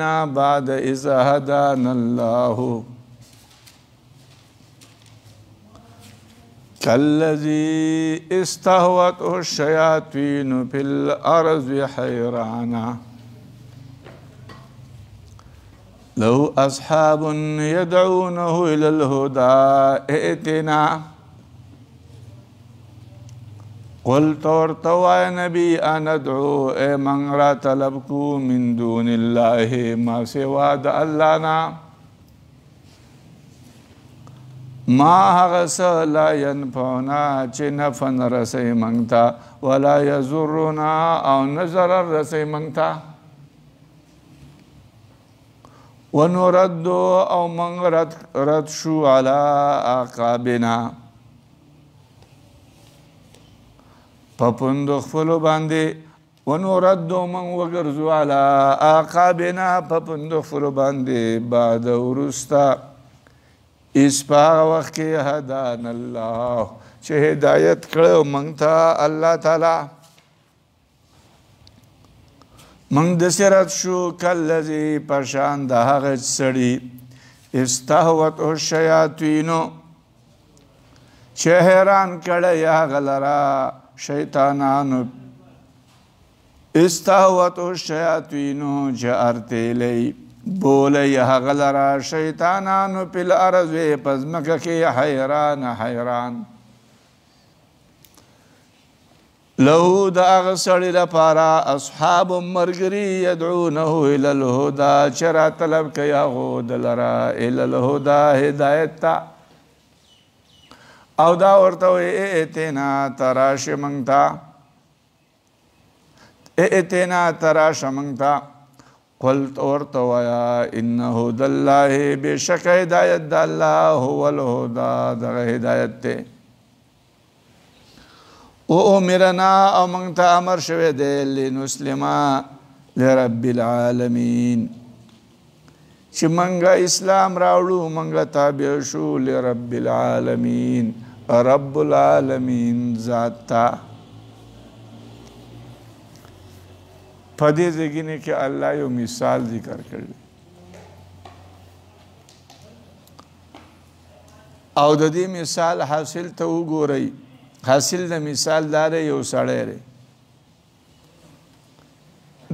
بعد إذ هدانا الله كالذي استهوته الشياطين في الأرض حيرانا له أصحاب يدعونه إلى الهدى ائتنا قلت ورتوا يا نبي أنا أدعو من را طلبكو من دون الله ما سوى الله نا ما هغس لا ينفعنا چه نفن رسي منگتا ولا يزرنا او نظر رسي منگتا ونرد او من رد شو على آقابنا پپندخ فلو باندې ونرد من وگرزو على آقابنا پپندخ فلو باندې بعد ورستا اسپاغ وقت کی هدان اللہ چه ہدایت کرو منگتا اللہ تعالی منگ دسرت شو کاللذی پرشان دا حغج سڑی استہوت الشیاطینو چه حیران کڑا یا غلرا شیطانانو استہوت الشیاطینو چه ارتیلی بولی غلرا شیطانانو پی الارض پزمکا کی حیران حیران لہو دا اغسڑی لپارا اصحاب مرگری یدعونہو الالہدا چرا طلب کیا غود لرا الالہدا ہدایت تا او دا ورطوی ایتینا تراش منگتا ایتینا تراش منگتا قلت ورطویا انہو داللہ بے شک ہدایت دا اللہ هو الہدا دا ہدایت تے او امرنا او منگتا امر شوے دے لنسلما لرب العالمین چی منگا اسلام راوڑو منگا تابع شو لرب العالمین رب العالمین ذاتا پدې ځګینه کې الله یو مثال ذکر کړی او د دې مثال حاصل ته وګورئ حاصل د مثال دار یو سړی دی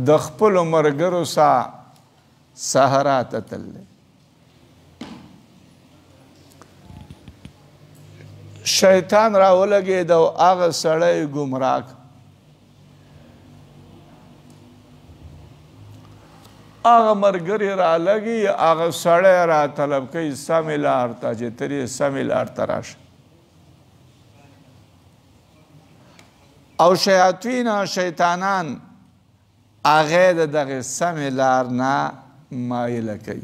د خپل مرګرو صحرا ته تللی شیطان راولګېد او هغه سړی ګمراه آغا مرگری را لگی آغا سڑے را طلب کئی سمی لارتا چه تری سمی لارتا راش او شیاطین شیطانان آغید دغی سمی لارنا مائل کئی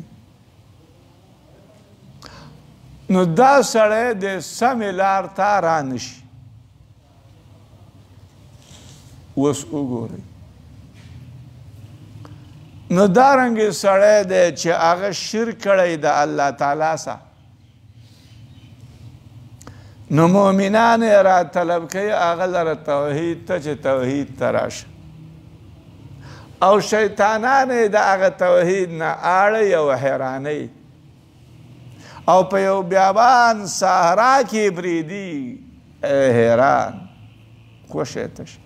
نو دا سڑے دے سمی لارتا رانشی وس اگو رئی نو دارنگی سڑے دے چه آغا شرک کڑی دا اللہ تعالی سا نو مومنان را طلب کئی آغا لر توحید تا چه توحید تراش او شیطانان دا آغا توحید نا آڑی او حیرانی او پیو بیابان سہرا کی بریدی حیران کوشیتش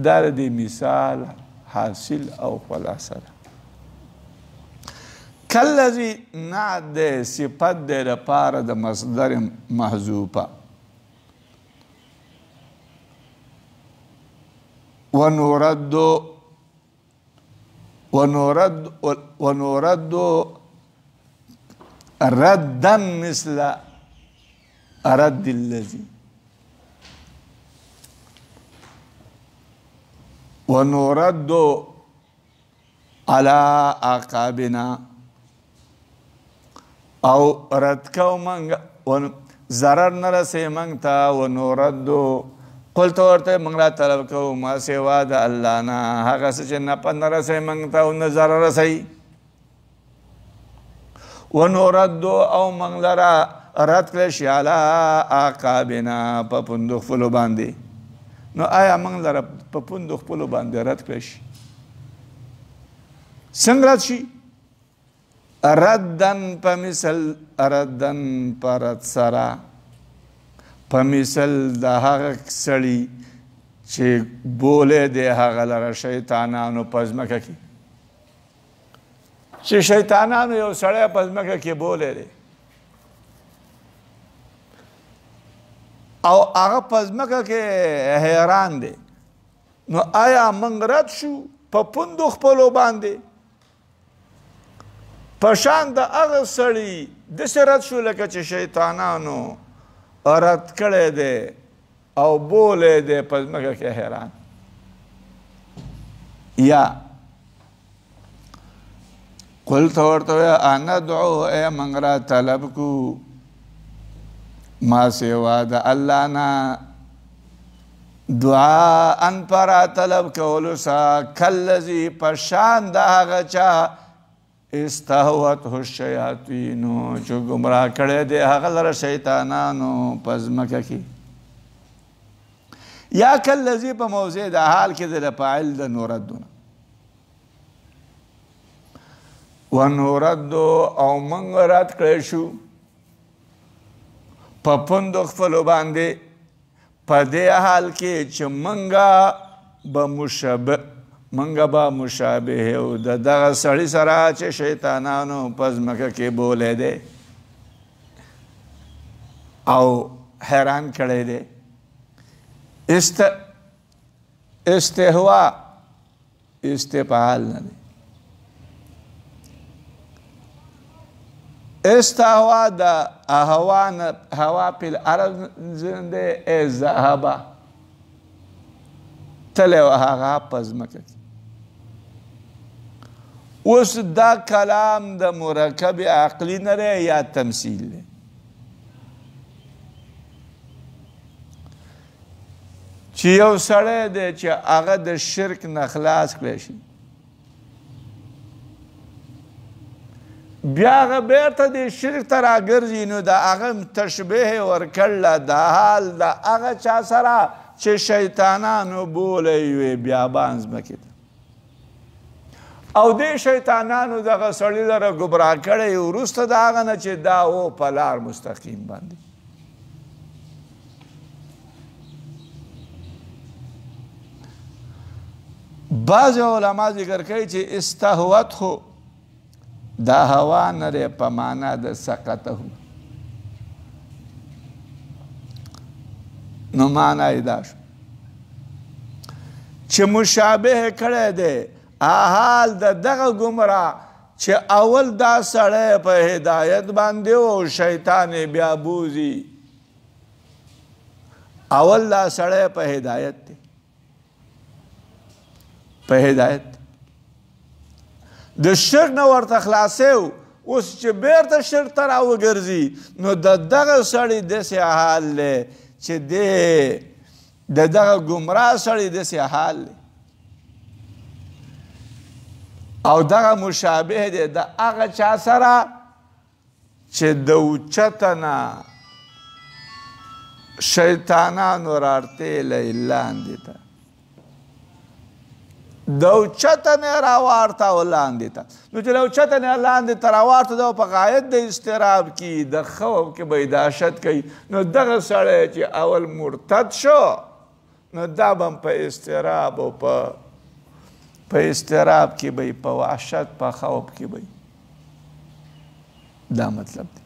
دار دی مثال حاصل او خلاصه کلذی نعت دے صفت دے لپاره د مصدر محذوفه ونرد ردا مثل رد الذی ونرد على آقابنا او رد کو منگ ضرر نرسے منگتا ونرد قلت ورطے منگلا طلب کو ما سوا دا اللہ نا حقا سچے نپا نرسے منگتا و نظر رسی ونرد او منگلا رد کلشی على آقابنا پا پندخ فلو باندی نو آیا موږ لره په پوندو خپلو باندې رد کړی شي څنګه رد شي؟ ردن په مثل ردن په رد سره په مثل د هغه سړي چې بولی دی هغه لره شیطانانو په ځمکه کې چې شیطانانو یو سړی په ځمکه کې بولی دی او هغه په ځمکه کې حیران دی نو آیا موږ رد شو په پوندو خپلو باندې په شان د هغه سړي داسې رد شو لکه چې شیطانانو رد کړی دی او بولی دی په ځمکه کې حیران یا قلت ورته ویه اندعو ای موږ را طلب کو ما سوا د الله نه دعا ان پر طلب کولو سا کلذي په شان د هغه چا استهوته الشیاطینو چې ګمراه کړی دی هغه لره شیطانانو په ځمکه کې یا کلذي په موضع د حال کې د فاعل د نوردونه ونورد او موږ رد کړی شو په پوندو خپلو باندې په دې حال کې چې موږ به مشابه یو د دغه سړي سره چې شیطانانو په ځمکه کې بولی دی او حیران کړی دی استهوا استفعال نه دی استهوا د هوا په الارض زنده ذهبا تله هغه په ځمکه کې اوس دا کلام د مرکب عقلی نه دی یا تمثیل دی چې یو سړی دی چې هغه د شرک نه خلاص کړی شي بیا هغه بیرته د شرک ته راګرځي نو د هغه تشبیه ورکړله د حال د هغه چا سره چې شیطانانو بولی وي بیابان ځمکې ته او دې شیطانانو دغه سړي لره ګمراه کړی وروسته د هغه نه چې دا و په لار مستقیم باندې بعض علما ذکر کوي چې استهوت خو دا هوا نه دی په معنا د سقطه نو معنا یې دا شو چې مشابه کړی دی حال د دغه ګمراه چې اول دا سړی په هدایت باندې او شیطان بیا بوزي اول دا سړی په هدایت دی په هدایت د شرک نه ورته خلاصي اوس چې بیرته شرک ته راوګرځي نو د دغه سړي داسې حال دی چې د دغه ګمراه سړي داسې حال دی او دغه مشابه دی د هغه چا سره چې د اوچته نه شیطانانو راړتېلی لاندې ته د اوچته نه راوارته او لاندې ته نو چې له اوچته نه لاندې ته راوارته ده په غایت د اضطراب کې د خوف کې به دهشت کوي نو دغه سړی چې اول مرتد شو نو دا به هم په اضطراب او په اضطراب کې به په وحشت په خوف کې به دا مطلب دی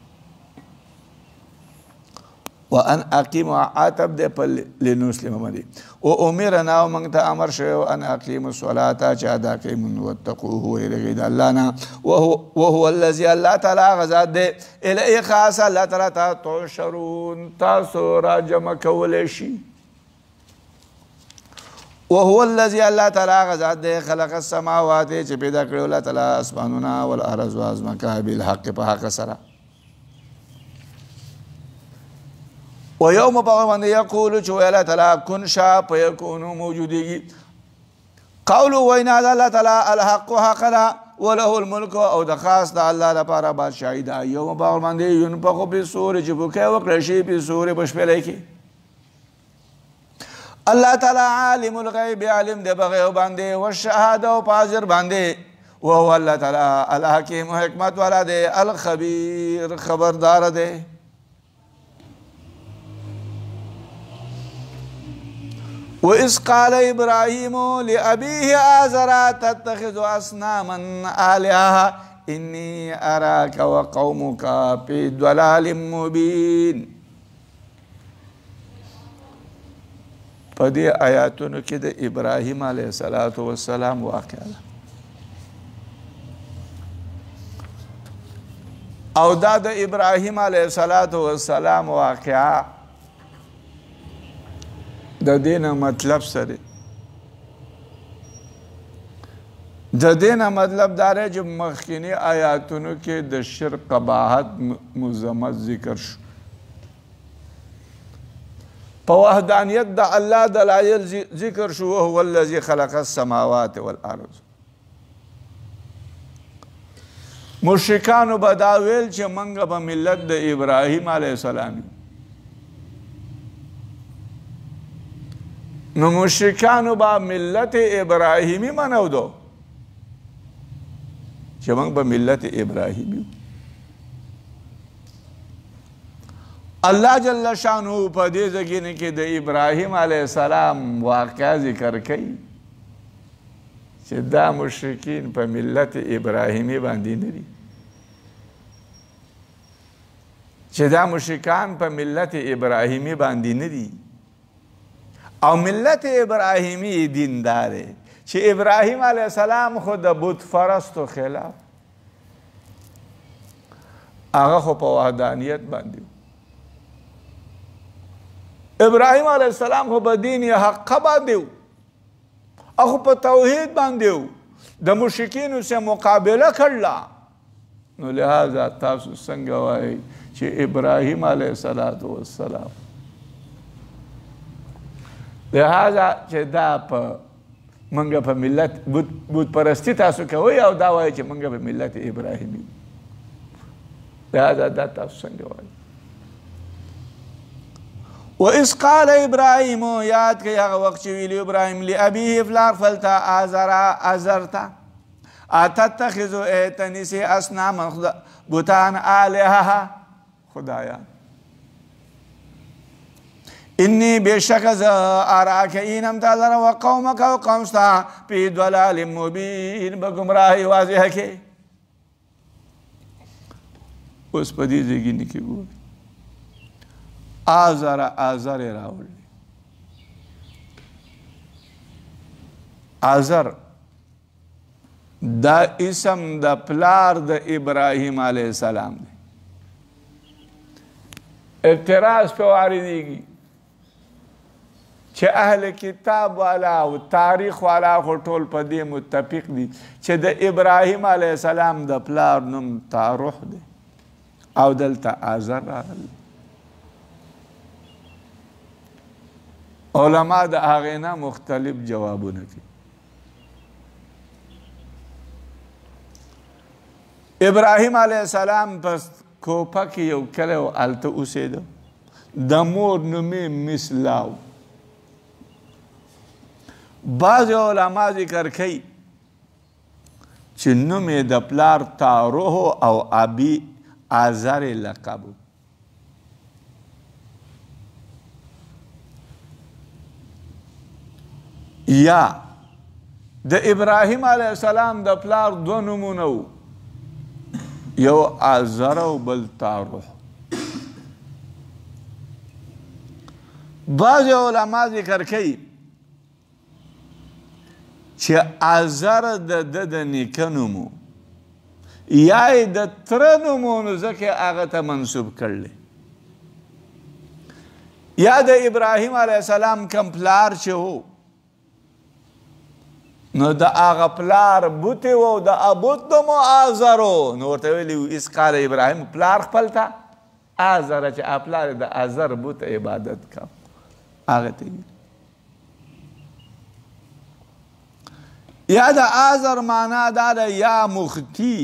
وان اقیم عاتب دی په لنسلم باندې او امرنا موږ ته امر شوی ان اقیم الصلاه چې ادا کوي من وتقوه ویریږي د الله نه وهو الذي الله تعالی غزاد دی الیه خاص الله تعالی ته تحشرون تاسو را جمع کولی شي وهو الذي الله تعالی غزاد دی خلق السماوات چې پیدا کړی الله تعالی اسمانونه والارض وازمکه بالحق په حق سره و یوم باندې یقول چې الله تعالی کن شا فیکونو موجودیږي قول وینا د الله تعالی الحق حقا وله الملك او د خاص د الله لپاره بادشاہي ده یوم باندې ينفخ فی الصور چې بوکه وکړي شي په سورې بشپلې کې الله تعالی عالم الغیب عالم د بغیب باندې او شهاده او حاضر باندې وهو الله تعالی الحکیم حکمت والا دے الخبیر خبردار دے. وَإِذْ قَالَ إِبْرَاهِيمُ لِأَبِيهِ آزَرَ تَتَّخِذُ أَصْنَامًا آلِهَةً إِنِّي أَرَاكَ وَقَوْمُكَ فِي ضَلَالٍ مُبِينٍ. په دې آیاتونو کې د ابراهیم علیه السلام واقعه ده او دا د ابراهیم علیه السلام واقعه د دې نه مطلب سره د دې نه مطلب دا دی چې مخکینی آیاتونو کې د شرک قباحت مذمت ذکر شو په وحدانیت د الله دلایل ذکر شو وهو الذي خلق السماوات والارض. مشرکانو به دا ویل چې موږ به ملت د ابراهیم علیه السلام نو مشرکانو به ملت ابراهیمی منو دو چې موږ به ملت ابراهیمی. الله جل شانه په دې ځای کې د ابراهیم علیه السلام واقعه ذکر کوي چې دا مشرکین په ملت ابراهیمی باندې نه دي چې دا مشرکان په ملت ابراهیمی باندې نه دي او ملت ابراهیمی دیندار دی چې ابراهیم علیه السلام خو د بت پرستو خلاف هغه خو په وحدانیت باندې ابراهیم علیه السلام خو په دین حق باندې او په توحید باندې د مشرکینو سره مقابله کړله. نو لہذا تاسو څنګه وایي چې ابراهیم علیه السلام لہذا چې دا په منګه په ملت بت پرستی تاسو کوئ او دا وایي چې منګه په ملت ابراهیمی لہذا دا تاسو څنګه وایي. وَإِذْ قَالَ إِبْرَاهِيمُ یاد کړئ هغه وخت چې ویلي ابراهیم لأبیه پلار فلته آزر ته اتتخذ ایتنیسی اصناما بوتان آلهه خدایا انی بشک ز اراک اینم تعالی و قومک و قومستا فی ضلال مبین بگمراهی واضح کې اوس په دې ځای کې ګورئ آزر راوړل. آزر دا اسم د پلار د ابراهیم علیه السلام دی. اعتراض په واردېږي چې اهل کتاب والا او تاریخ والا خو ټول په دې متفق دي چې د ابراهیم علیه السلام د پلار نوم تاروح دی او دلته آزر راغلی. علماء د هغې نه مختلف جوابونه کوي. ابراهیم علیه السلام په کوپه کې یو کلی و هلته اوسېده د مور نوم یې مسلاو. بعضې علما ذکر کوي چې نوم یې د پلار تاروح او ابي آزر لقب یا د ابراهیم علیه السلام د پلار دو نومونه و یو آزر او بل تاروح. بعض علما ذکر کوي چې آزر د نیکه نوم و یا یې د تره نوم و نو ځکه هغه ته منسوب کړلی یا د ابراهیم علیه السلام کم پلار چې و نو د هغه پلار بوتې و او د ابوت نوم آزر و نو ورته ویلي و اذ قال ابراهیم پلار خپل ته آزر چې پلار د آزر بوت عبادت کا هغه ته یا د آزر معنا دا ده یا مختی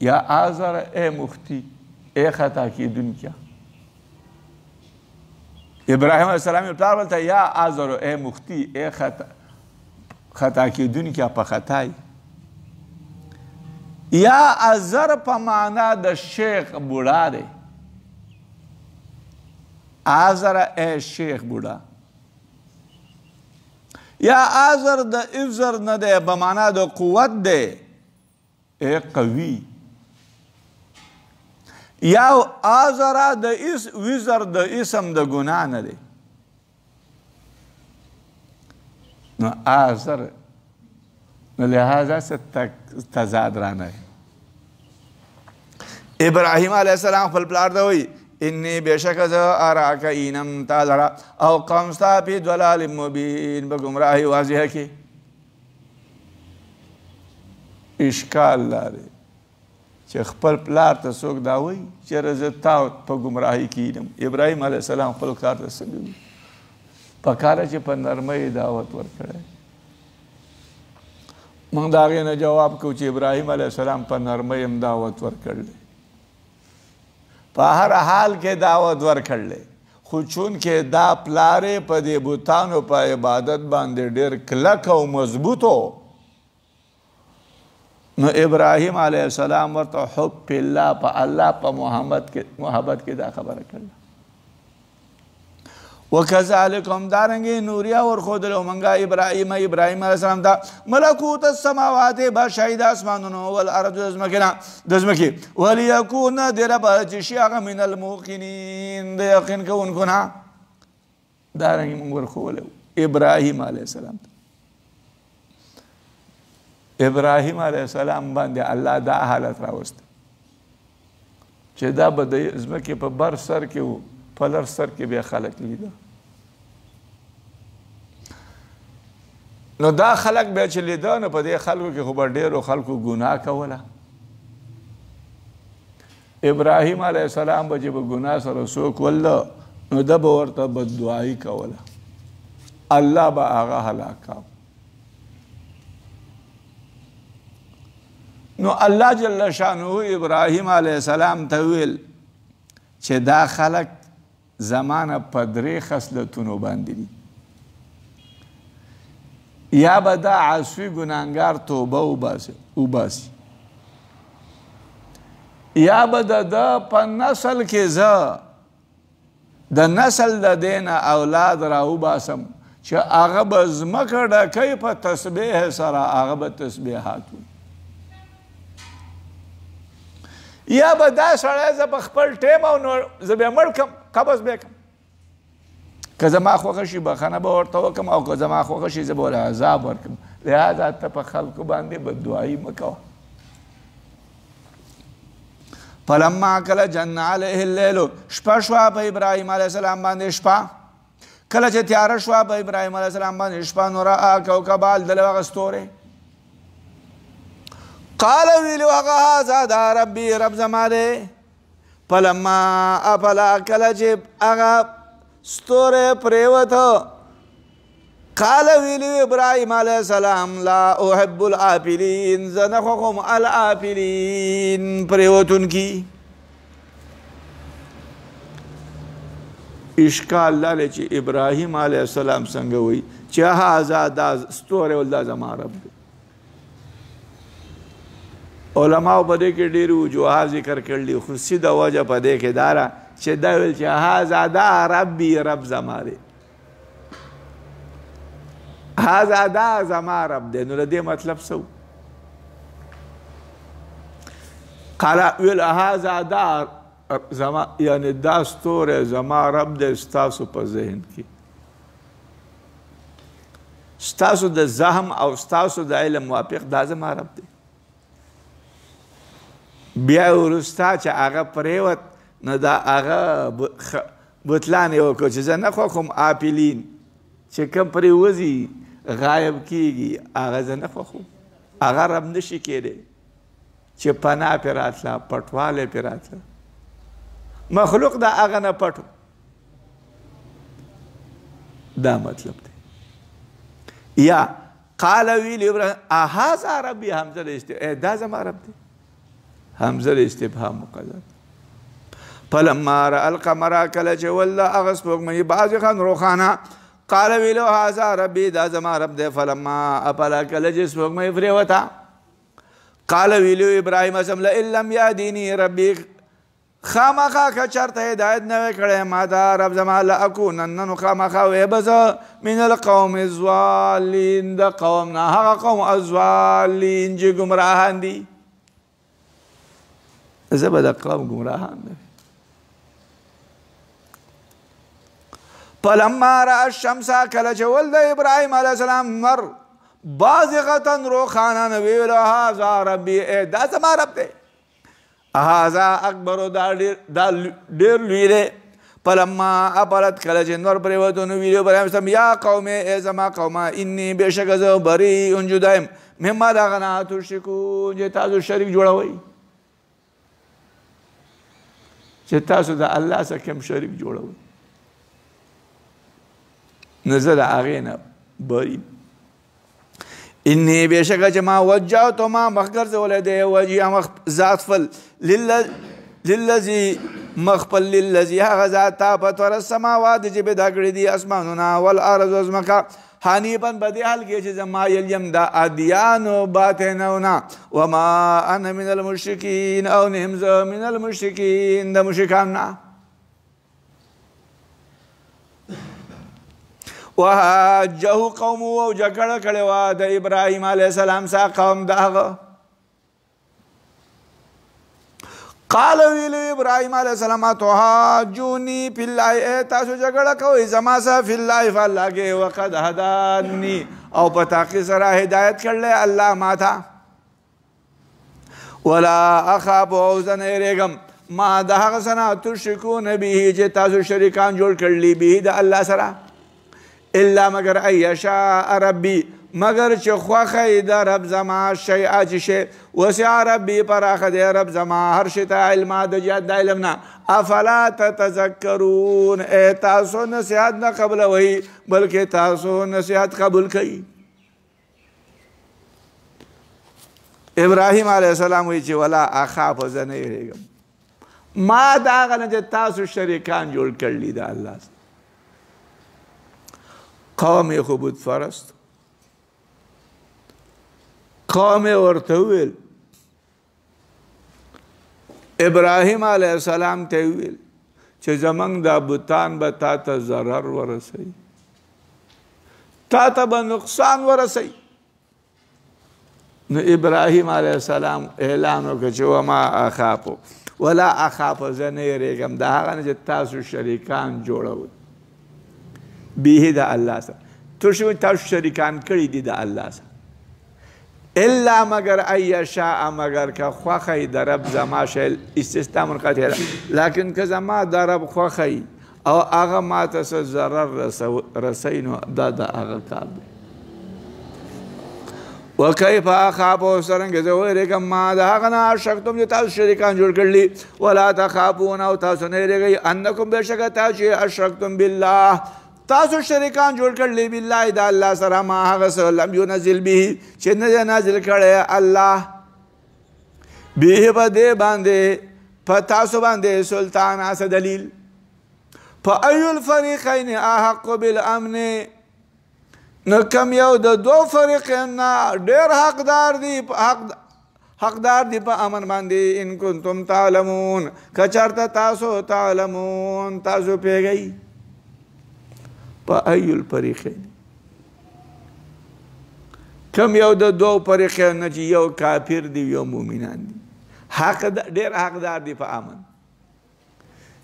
یا آزر اے مختی اے خطا کیدونکیا ابراهیم علیه السلام پلار ولته یا آزر ای مختی ای خطا کیدونکي په خطای یا آزر په معنا د شیخ بوډا دی آزر ای شیخ بوډا یا آزر د افزر نه دی په معنا د قوت دی ای قوي یا آزر د وزر د اسم د ګناه نه دی نو آزر نو لہذا سے تضاد رانه ابراهیم علیه السلام خپل پلار ته وایي انی بېشکه زه اراکه اینم تا لره او قوم ستا فی ضلال مبین په ګمراهي واضحه کې اشکال لري چې خپل پلار ته څوک دا وایي چېرې زه تا په ګمراهي کې ینم ابراهیم علیه السلام خپل کار ته څنګه وایي پکاره چې په نرمۍ دعوت ورکړی موږ د هغې نه جواب کوو چې ابراهیم علیه السلام په نرمۍ هم دعوت ورکړلی په هر حال کې دعوت ورکړلی خو چونکې دا پلار یې په دې بوتانو په عبادت باندې ډېر کلک او مضبوط و نو ابراهیم علیه السلام ورته حب الله په الله په محبت کې دا خبره کړله وکذالک هم دارنګې نوریا ورښودلو موږ ابراهیم علیه السلام ته ملکوت السماوات بادشاهي د اسمانونو والارض د ځمکې ولیکون دې لپاره چې شي هغه من الموقنین د یقین کوونکو نه دارنګې موږ ورښولو ابراهیم علیه السلام ته ابراهیم علیه السلام باندې الله دا حالت راوست چې دا به د ځمکې په بر سر کې و په لر سر کې بیا خلک لیده نو دا خلک بیا چې لیده نو په دې خلکو کې خو به ډېرو خلکو ګناه کوله ابراهیم علیه السلام به چې به ګناه سره څوک وله نو ده به ورته بددعایي کوله الله به هغه هلاک کاوه نو الله جل شانه ابراهیم علیه السلام ته ویل چې دا خلک زمانه په درې خصلتونو باندې دي یا به دا عاصي ګناهګار توبه وباسي یا به د په نسل کې زه د نسل د دې نه اولاد راوباسم چې هغه به ځمکه ډکوي په تسبیح سره هغه به تسبیحات وي یا به دا سړی زه په خپل ټیم او زه بیا مړ کړم قبض بیا کړم که زما خوښه شي بخښنه به ورته وکړم او که زما خوښه شي زه به ورله عذاب ورکړم لهذا ته په خلکو باندې بددعایي مه کوه فلما کله جن علیه اللیل شپه شوه په ابراهیم علیه السلام باندې شپه کله چې تیاره شوه په ابراهیم علیه السلام باندې شپه نو رأى کوکبا لیدلی هغه ستوری قال ویلو هغه هذا دا ربي رب زما دی فلما افلا کله چې هغه ستوری پرېوته قال ویلو ابراهیم علیه السلام لا احب الآفلین زه نه خوښوم الآفلین پرېوتونکي اشکال دا دی چې ابراهیم علیه السلام څنګه وایي چې هذا دا ستوری ول دا زما رب دی علماء په دې کې ډېر وجوهات ذکر کړلي خو سیده وجه په دې کې دا ده چې دا ویل چې هذا دا ربي رب زما دی هذا دا زما رب دی نو د دې مطلب څه قال ویل هذا دا زما یعنی دا ستوری زما رب دی ستاسو په ذهن کې ستاسو د زهم او ستاسو د علم موافق دا زما رب دی بیا وروسته چې هغه پرېوت نو دا هغه بطلان یې وکړو چې زه نه خوښوم آپلین چې کوم پرېوځي غایب کېږي هغه زه نه خوښوم هغه رب نشي کېدی چې پناه پرې راتله پټوالی پرې راتله مخلوق د هغه نه پټ دا مطلب دی یا قال ویل ابراهیم هذا ربي حمزه دا زما رب دی حمزه استفهام مقدر فلما رأى القمر کله چې ول هغه سپوږمۍ بازغا روښانه قال ویلو هذا ربي دا زما رب دی. فلما افل کله چې سپوږمۍ پرېوته قال ویلو ابراهیم اسم لئن لم یهدیني ربي خامخا که چرته هدایت نه وی کړی ما ته رب زما لاکونن نو خامخا وی به زه من القوم الضالین د قوم نه هغه قوم الضالین چې ګمراهان دي زه به د قوم ګمراهان نه فلما رأى الشمس کله چې ول د ابراهیم علیه السلام نور بازغة روښانه ویلو هذا ربي دا زما رب دی هذا اکبر دا ډېر لوی دی. فلما افلت کله چې نور پرېوتو نو ویلو ابراهیم سم یا قوم ای زما قومه انی بېشکه زه بریء جدا یم مما د هغه نه تشرکون چې تاسو شریک جوړوئ چې تاسو د الله سره کوم شریک جوړوئ نو زه د هغې نه بری انی بېشکه چې ما وجهتو ما مخ ګرځولی دی وجهه مخ ذات فل للذي مخفل للذي هغه ذات ته فطر السماوات چې پیدا کړي دي اسمانونه والارض وزمکه حنیفا په دې حال کې چې زه مایل یم د ادیانو باطنونه وما انا من المشرکین او نه یم زه من المشرکین د مشرکانو نه وحاجه قومه او جګړه کړې وه د ابراهیم علیه السلام سره قوم د هغه قال ویلو ابراهیم علیه السلام تحاجوني فی الله تاسو جګړه کوئ زما سره فی الله په الله کې وقد هداني او په تحقیق سره هدایت کړلی الله ما ته ولا اخاف او زه نه یېرېږم ما د هغه څه نه تشرکون به چې تاسو شریکان جوړ کړلي به د الله سره الا مگر ان یشاء ربي مگر چې خوښه د رب زما شیئا چې شی وسع ربي پراخه دی رب زما هر شي ته علما د جهت د علم نه افلا تتذکرون تاسو نصیحت نه قبلوئ بلکې تاسو نصیحت قبول کړئ. ابراهیم علیه السلام وایي چې ولا اخاف زه نه یېرېږم ما د هغه نه چې تاسو شریکان جوړ کړلي د الله سره قوم یې خو بت پرست قوم یې ورته وویل ابراهیم علیه السلام ته یې وویل چې زموږ دا بتان به تا ته ضرر ورسوي تا ته به نقصان ورسوي نو ابراهیم علیه السلام اعلان وکړ چې وما اخافو ولا اخاف زه نه یېرېږم د هغه نه چې تاسو شریکان جوړوئ به د الله سره تاسو شریکان کړي دي د الله سره الا مگر ان یشاء مگر که خوښی د رب زما شی استثنا منقطع ده لیکن که زما د رب خوښی او هغه ما ته څه ضرر رسوي نو دا د هغه کار دی. وکیف اخاف او څرنګه زه ویرېږم ما د هغه نه اشرکتم چې تاسو شریکان جوړ کړلي ولا تخافون او تاسو نه یېرېږئ انکم بېشکه تاسو چې اشرکتم بالله تاسو شریکان جوړ کړلي بالله د الله سره ما هغه څه لم ينزل به چې نه دی نازل کړی الله به په دې باندې په تاسو باندې سلطان څه دلیل فأي الفريقين أحق بالأمن نو کم یو د دو فریقین نه ډېر حقدار دی په امن باندې ان کنتم تعلمون که چېرته تاسو تعلمون تاسو پوهېږئ فأي الفريقين کم یو د دو فریقین نه چې یو کافر دی یو مؤمنان دي ډېر حقدار دی په امن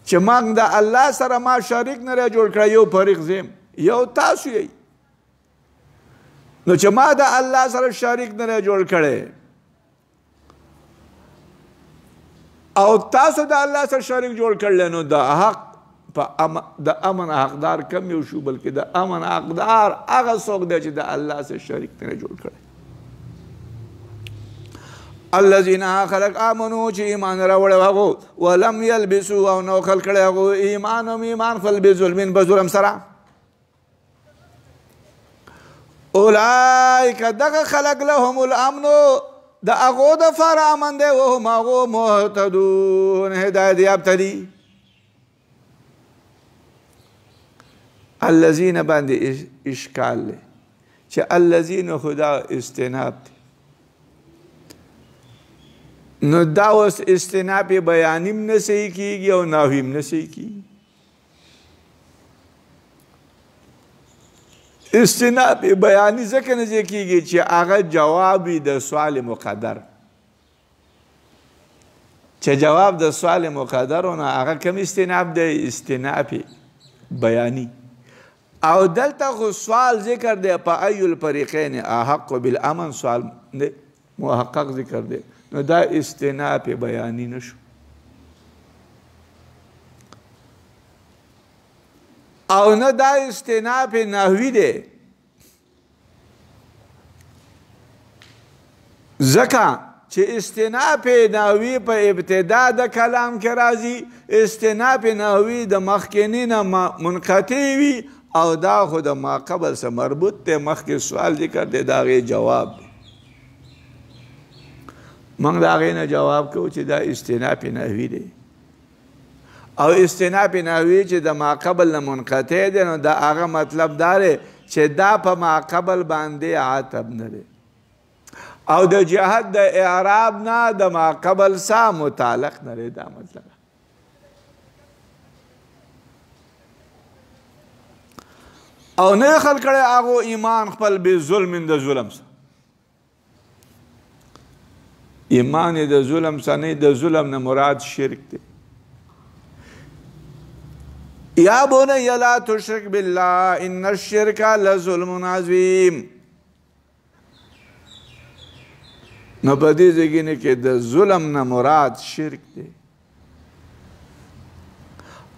چې موږ د الله سره ما شریک نه جوړ کړی یو فریق زم یو تاسو یې نو چې ما د الله سره شریک نه جوړ کړی او تاسو د الله سره شریک جوړ کړل نو د حق د امن حقدار کم یو شو بلکې د امن حقدار هغه څوک دی چې د الله سره شریک نه جوړ کړی. الذين خلق آمنوا چې ایمان راوړی هغو ولم یلبسوا او نو خلق کړی هغو ایمان خپل بظلم په ظلم سره اولئک دغه خلق لهم الامن د هغو دپاره امن دی وهم هغو مهتدون هدایت یافته دي الذین باندې اشکال دی چې الذین خدا استناب دی نو دا اوس استناب بیانیم نه صحیح کیږي او نحویم نه صحیح کیږي استناب بیانی ځکه نه صحیح کیږي چې هغه جواب وي د سوال مقدر چې جواب د سوال مقدر نه هغه کوم استناب دی استناب بیانی او دلته خو سوال ذکر دی په ای الفریقین احق بالامن سوال محقق ذکر دی نو دا استناب بیانی نشو او نه دا استناب نحوی دی ځکه چې استناب نحوی په ابتدا د کلام کې راځي استناب نحوی د مخکینی نه منقطع وي او دا خو د ما قبل سره مربوط دی مخکې سوال ذکر دی د هغې جواب دی موږ د هغې نه جواب کوو چې دا استناب نحوی دی او استناب نحوی چې د ما قبل نه منقطع دی نو د هغه مطلب دا دی چې دا په ما قبل باندې عتب نه دی او د جهت د اعراب نه د ما قبل سره متعلق نه دی دا مطلب او نه خلق کړی هغو ایمان خپل بې ظلم د ظلم سره ایمان د ظلم سره نه د ظلم نه مراد شرک دی یا بنی لا تشرک بالله ان الشرک لظلم عظیم نو په دې ځای نه کې د ظلم نه مراد شرک دی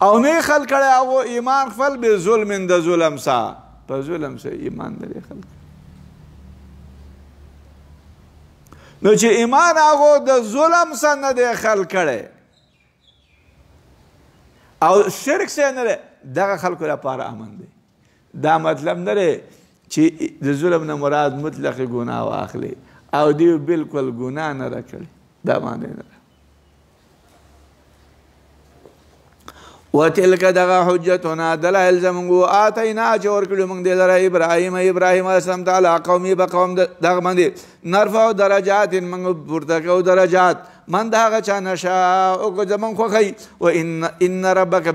او نه خلق کړی هغو ایمان خپل بې ظلم د ظلم سره په ظلم سره ایمان لري خلق نو چې ایمان هغو د ظلم سره نه دی خلق کړی او شرک سره نه دی دغه خلکو لپاره امن دی دا مطلب نه دی چې د ظلم نه مراد مطلق ګناه واخلي او دیو بالکل ګناه نه ده کړې دا معنی نه ده وتلک دغه حجتنا دلایل زمونږ آتینا چې ورکړو موږ دې لره ابراهیم علیه السلام ته علی قومي په قوم دغه باندې نرفع درجات موږ پورته کوو درجات من د هغه چا نشاء او زمونږ خوښوي و ان ربک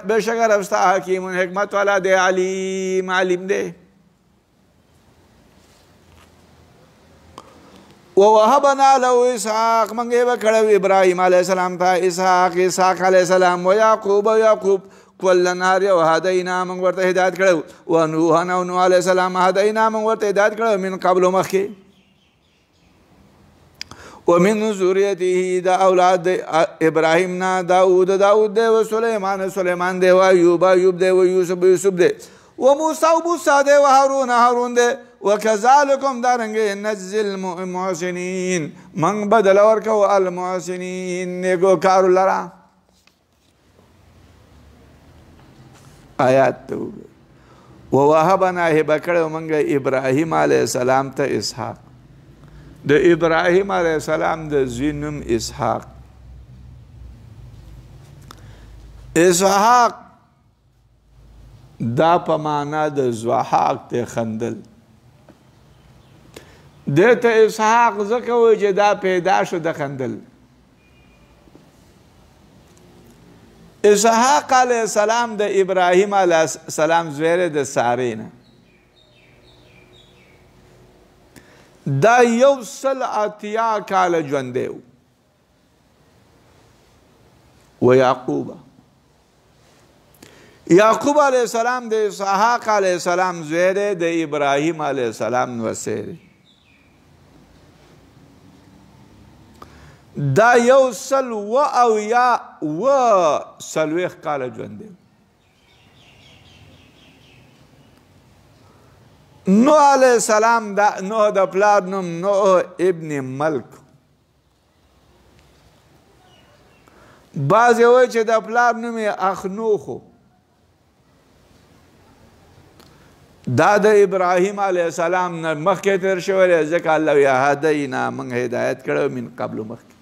بېشکه رب ستا حکیم حکمت والا دی علیم دی ووهبنا له اسحاق من گئے بکڑو ابراہیم علیہ السلام تھا اسحاق علیہ السلام و یعقوب کلن هر و هدینا من ورته هدایت کړو و نوح علیہ السلام هدینا من ورته هدایت کړو من قبل مخکې ومن ذریته دا اولاد ابراهیم نا داود دی و سلیمان دی و ایوب دی و یوسف دی و موسی دی و هارون دی وکذالکم دارنګه نجزی المحسنین من بدل ورکو المحسنین نیکو کارو لرا آیات ته ووهبنا هبه کړو موږ ابراهیم علیه السلام ته اسحاق د ابراهیم علیه السلام د زوی نوم اسحاق دا په معنا د ضحاک ته خندل دته اسحاق ځکه وایي چې دا پیدا شو د خندل اسحاق علیه السلام د ابراهیم علیه السلام زوی د سارې نه دا 180 کاله ژوندی و یعقوب علیه السلام د اسحاق علیه السلام زوی دی د ابراهیم علیه السلام نوسی دی دا 140 کاله ژوند دی نوح علیه السلام دا نوح د پلار نوم نوح ابن ملک بعضې وایي چې د پلار نوم یې اخنوخو دا د ابراهیم علیه السلام نه مخکې تیر شوی دی ځکه الله وایي هدینا موږ هدایت کړی من قبل مخکې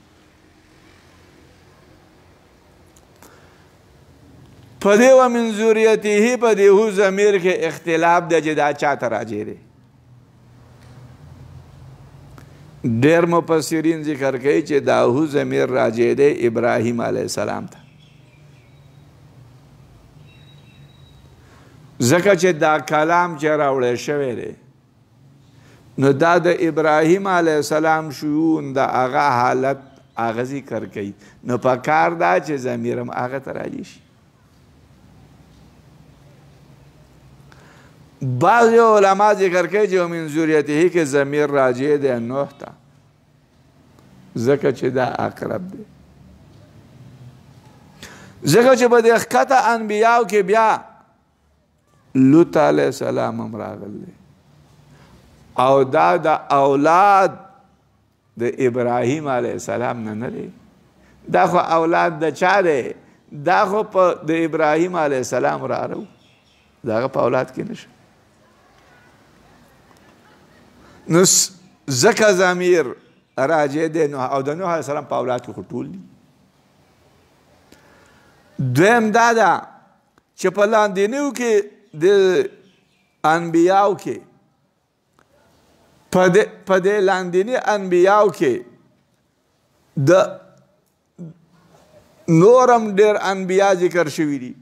په دې ومن ذریته په دې هو ضمیر کې اختلاف دی چې دا چا ته راجع دی. ډېر مفسرین ذکر کوي چې دا هو ضمیر راجع دی ابراهیم علیه السلام ته، ځکه چې دا کلام چې راوړی شوی دی نو دا د ابراهیم علیه السلام شیون د هغه حالت هغه ذکر کوي، نو په کار دا چې ضمیر هم هغه ته راجع شي. بعض علما ذکر کوي چې ومن ذریته کې ضمیر راجع دی نوح ته، ځکه چې دا اقرب دی. ځکه چې په دې ښکته انبیاو کې بیا لوط علیه السلام هم راغلی او دا د اولاد د ابراهیم علیه السلام نه دی، دا خو اولاد د چا دی؟ دا خو د ابراهیم علیه السلام رارو، دا هغه په اولاد کې نشه. نو ځکه ضمیر راجع دی او د نوح علیه السلام په اولاد کې خو ټول دي. دویم دا ده چې په لاندینیو کې د انبیاو کې په دې لاندیني انبیاو کې د نورم ډېر انبیا ذکر شوي دي.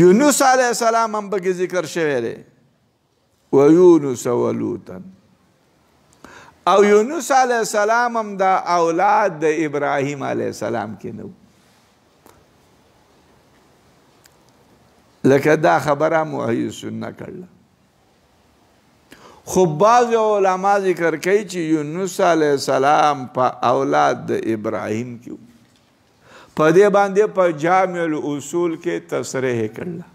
یونس علیه السلام هم پکې ذکر شوی دی، و یونس و لوطا، او یونس علیه السلام هم دا اولاد د ابراهیم علیه السلام کې نو. لکه دا خبره محی سنت کړله. خو بعض علما ذکر کوي چې یونس علیه السلام په اولاد د ابراهیم کې په دې باندې په جامع الاصول کې تصریح کړله.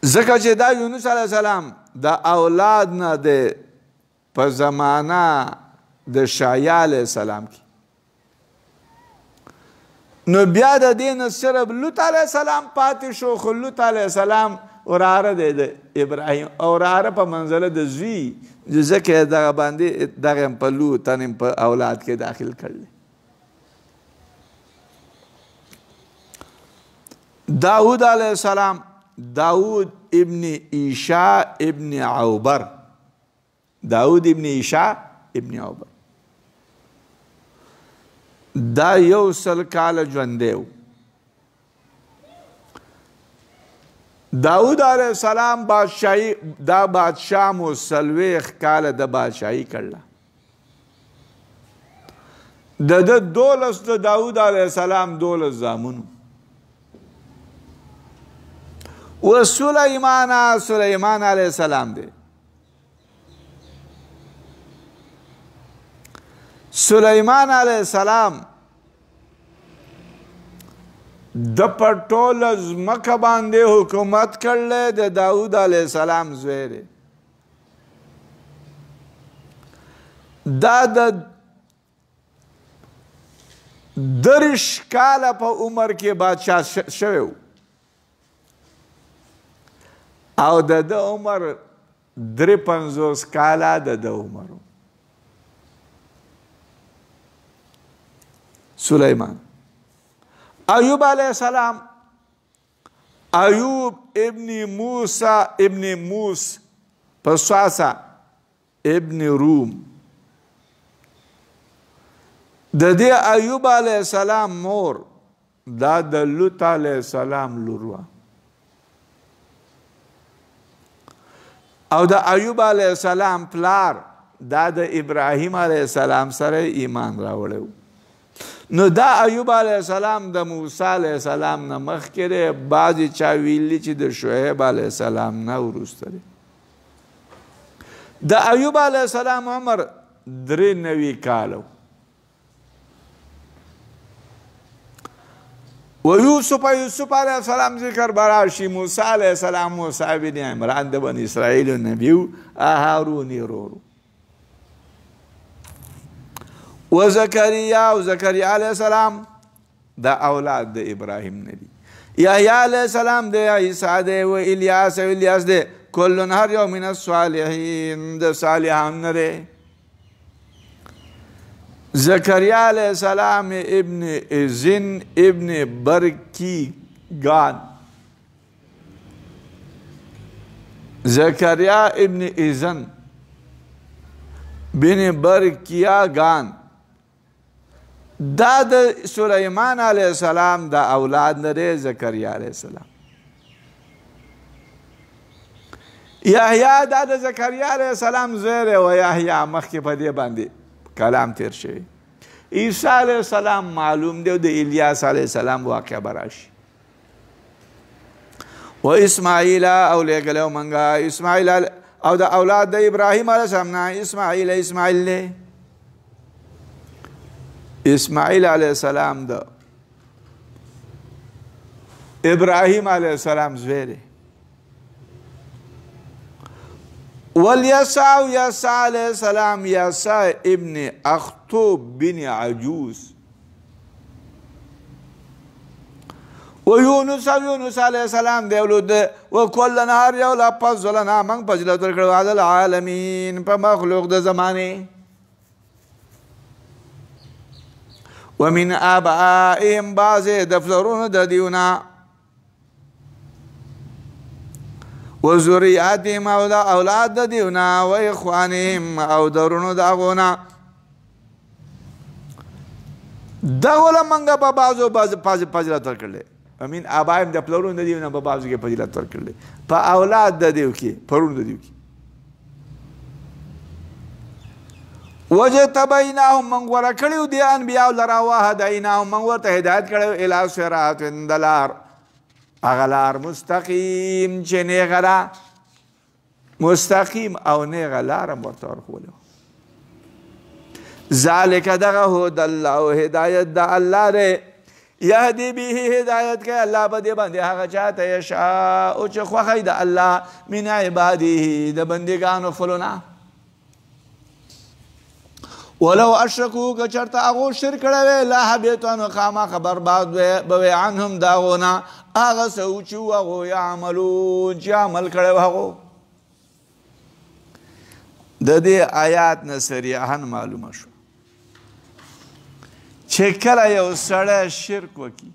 ځکه چې دا یونس علیه السلام د اولاد نه دی په زمانه د شعیع علیه السلام کې، نو بیا د دې نه صرف لوط علیه السلام پاتې شو. خو لوط علیه السلام وراره دی د ابراهیم او وراره په منزله د زوی، ځکه دغه باندې دغه هم په لوط هم په اولاد کې داخل کړل. داود علیه السلام، داود ابن ایشا ابن عوبر، داود ابن ایشا ابن عوبر دا 100 کاله ژوندی و. داود علیه السلام بادشاهی دا بادشاه مو 40 کاله د بادشاهی کړله. د 12 د داود علیه السلام 12 زامنو. و سلیمان علیه السلام دی. سلیمان علیه السلام د په ټوله ځمکه باندې حکومت کړلی د داود علیه السلام زوی دی. دا د 30 کاله په عمر کې بادشاه شوی و او د ده عمر 53 کاله د ده عمر و. سلیمان. ایوب علیه السلام، ایوب ابن موسی ابن موس پسواسا ابن روم، د دې ایوب علیه السلام مور دا د لوط علیه السلام لور وه او د ایوب علیه السلام پلار دا د ابراهیم علیه السلام سره ایمان راوړی و. نو دا ایوب علیه السلام د موسی علیه السلام نه مخکې دی. بعضې چا ویلي چې د شعیب علیه السلام نه وروسته دی. د ایوب علیه السلام عمر 93 کاله و یوسف علیه السلام ذکر براشي. موسی علیه السلام موسی بن عمران د بني اسرائیل نبی و، هارون یې ورور و زکریا علیه السلام دا اولاد د ابراهیم نه دي. یحیی علیه السلام دی، عیسی دی و الیاس دی. کلون هر یو من الصالحین د صالحان نه دی. زکریا علیہ السلام ابن ازن ابن برکیگان. زکریا ابن ازن بن برکیگان دا د سلیمان علیہ السلام دا اولاد نره زکریا علیہ السلام. یحیی دا د زکریا علیہ السلام زوی و یحیی مخکې په دې باندې کلام تیر شوی. عیسی علیہ السلام معلوم دی او د الیاس علیہ السلام واقع براشي. و اسماعیل او لګلو منګه اسماعیل او د اولاد د ابراهیم علیہ السلام نه اسماعیل دی. اسماعیل علیہ السلام د ابراهیم علیہ السلام زوی دی. والیسع یسع علیہ السلام یسع ابن اخطوب بن عجوز. و یونس علیہ السلام دی اولاد و کلن هر یو لا فضلنا من فضیلت ورکړو علی العالمین په مخلوق د زمانه. ومن آبائهم بعض دفترون د دیونا و ذریاتهم او د اولاد د دیونا و اخوانهم او درونو د اغونا. دغه منګه په بعضو فضیلت ورکړل. ومن آبائهم د پلرون د دیونا په بعضو کې فضیلت ورکړل. په اولاد د دیو کې پرون د دیو کې وجتبیناهم من غوره کړیو دی انبیاء لرا وهدیناهم من ورته هدایت کړیو الی صراط دلار هغه لار مستقیم چې نیغه ده مستقیم او نیغه لار ورته ورښولو. ذالک دغه هدی الله هدایت د الله دی یهدی به هدایت کوي الله په دې باندې هغه چاته یشاء او چې خوښوي د الله من عباده د بندګانو خپلونه. ولو اشرکو که چرته هغو شرک کړی وی لحبط نو خامخا برباد به وی عنهم د هغو نه هغه څه چې و هغو یعملون چې عمل کړی و هغو. د دې آیات نه صریحا معلومه شو چې کله یو سړی شرک وکړي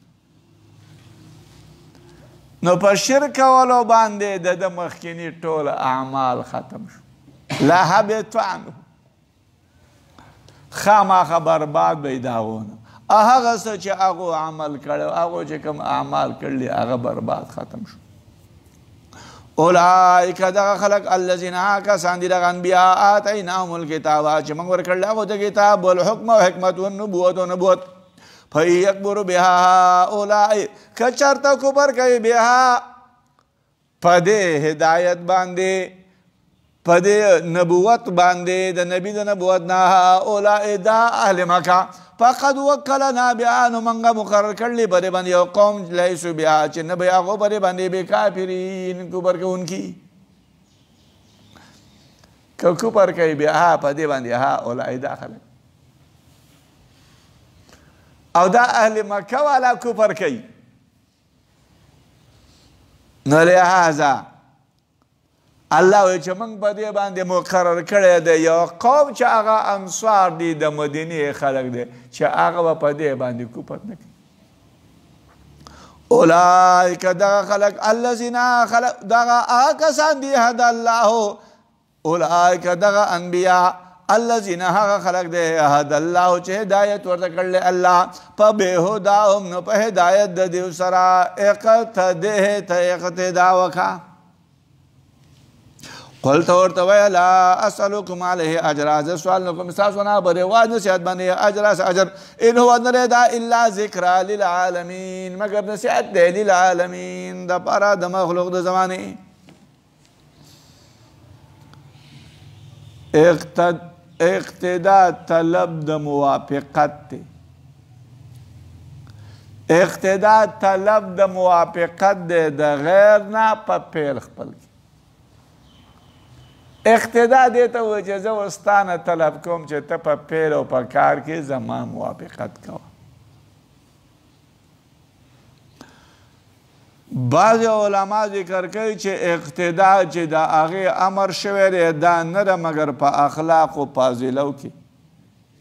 نو په شرک کولو باندې د ده مخکیني ټول اعمال ختم شو. لحبط عنهم خامخا برباد به د هغو نه هغه څه چې هغو عمل کړی هغو چې کوم اعمال کړلي هغه برباد ختم شو. اولئک دغه خلق الذین هغه کسان دي دغه انبیا آتیناهم الکتاب چې موږ ورکړل هغو ته کتاب والحکم او حکمت والنبوت و نبوت فیکبر بها اولئک که چېرته کفر کوي بها په دې هدایت باندې په دې نبوت باندې د نبي د نبوت نه هؤلاء دا اهل مکه فقد وکلنا بها نو موږ مقرر کړلي په دې باندې یو قوم لیسو بها چې نه به هغو په دې باندې بکافرین کفر کوونکي. که کفر کوي بها په دې باندې هؤلاء دا خلک او دا اهل مکه والا کفر کوي نو لهذا الله وی چې موږ په دې باندې مقرر کړی دی یو قوم چې هغه انصار دي د مدینې خلک دی چې هغه به په دې باندې کفر نه کوي. اولئک دغه خلک الذین خلق دغه هغه کسان دي هدی الله اولئک دغه انبیا الذین هغه خلق دی هدی الله چې هدایت ورته کړلی الله په بهداهم نو په هدایت د دیو سره اقتده ته اقتدا وکړه. قلت ورته ویل لا اسألکم علیه اجر زه سوال نه کوم ستاسو نه په رواج نصیحت باندې اجر ان هو نه دا الا ذکر للعالمین مگر نصیحت دی للعالمین د پاره د مخلوق د زمانه. اقتدا طلب د موافقت دی. اقتدا طلب د موافقت دی د غیر نه په پیل خپل اقتدا دیتا و چې زه ورستانه طلب کوم چې ته په پیل او په کار کې زما موافقت کوه. بعض علما ذکر کوي چې اقتدا چې د هغې امر شوی دی دا نه ده مګر په اخلاق و فاضلو کې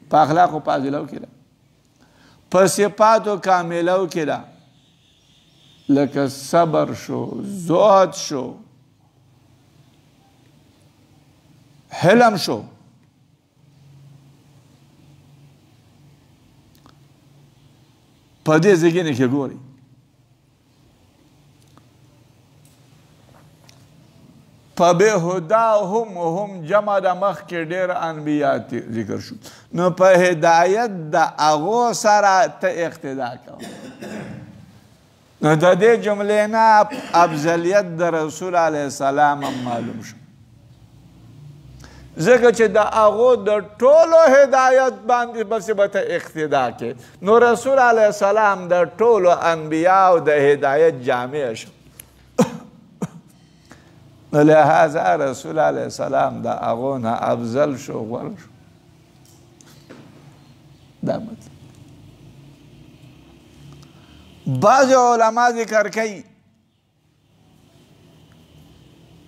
په اخلاقو فاضلو کې ده په صفاتو کاملو کې ده لکه صبر شو زهد شو حلم شو په دې ځګینه کې ګوري په بهدا هم جمع د مخ کې ډېر انبیا ذکر شو نو په هدایت د هغو سره ته اقتدا کوه نو د دې جملې نه افضلیت د رسول علیه السلام هم معلوم شو ځکه چې د هغو د ټولو هدایت باندې بسې به ته اقتدا کې نو رسول علیه السلام د ټولو انبیاو د هدایت جامع شو نو لہذا رسول علیه السلام د هغو نه افضل شو غوره شو دا مطلب بعض علما ذکر کوي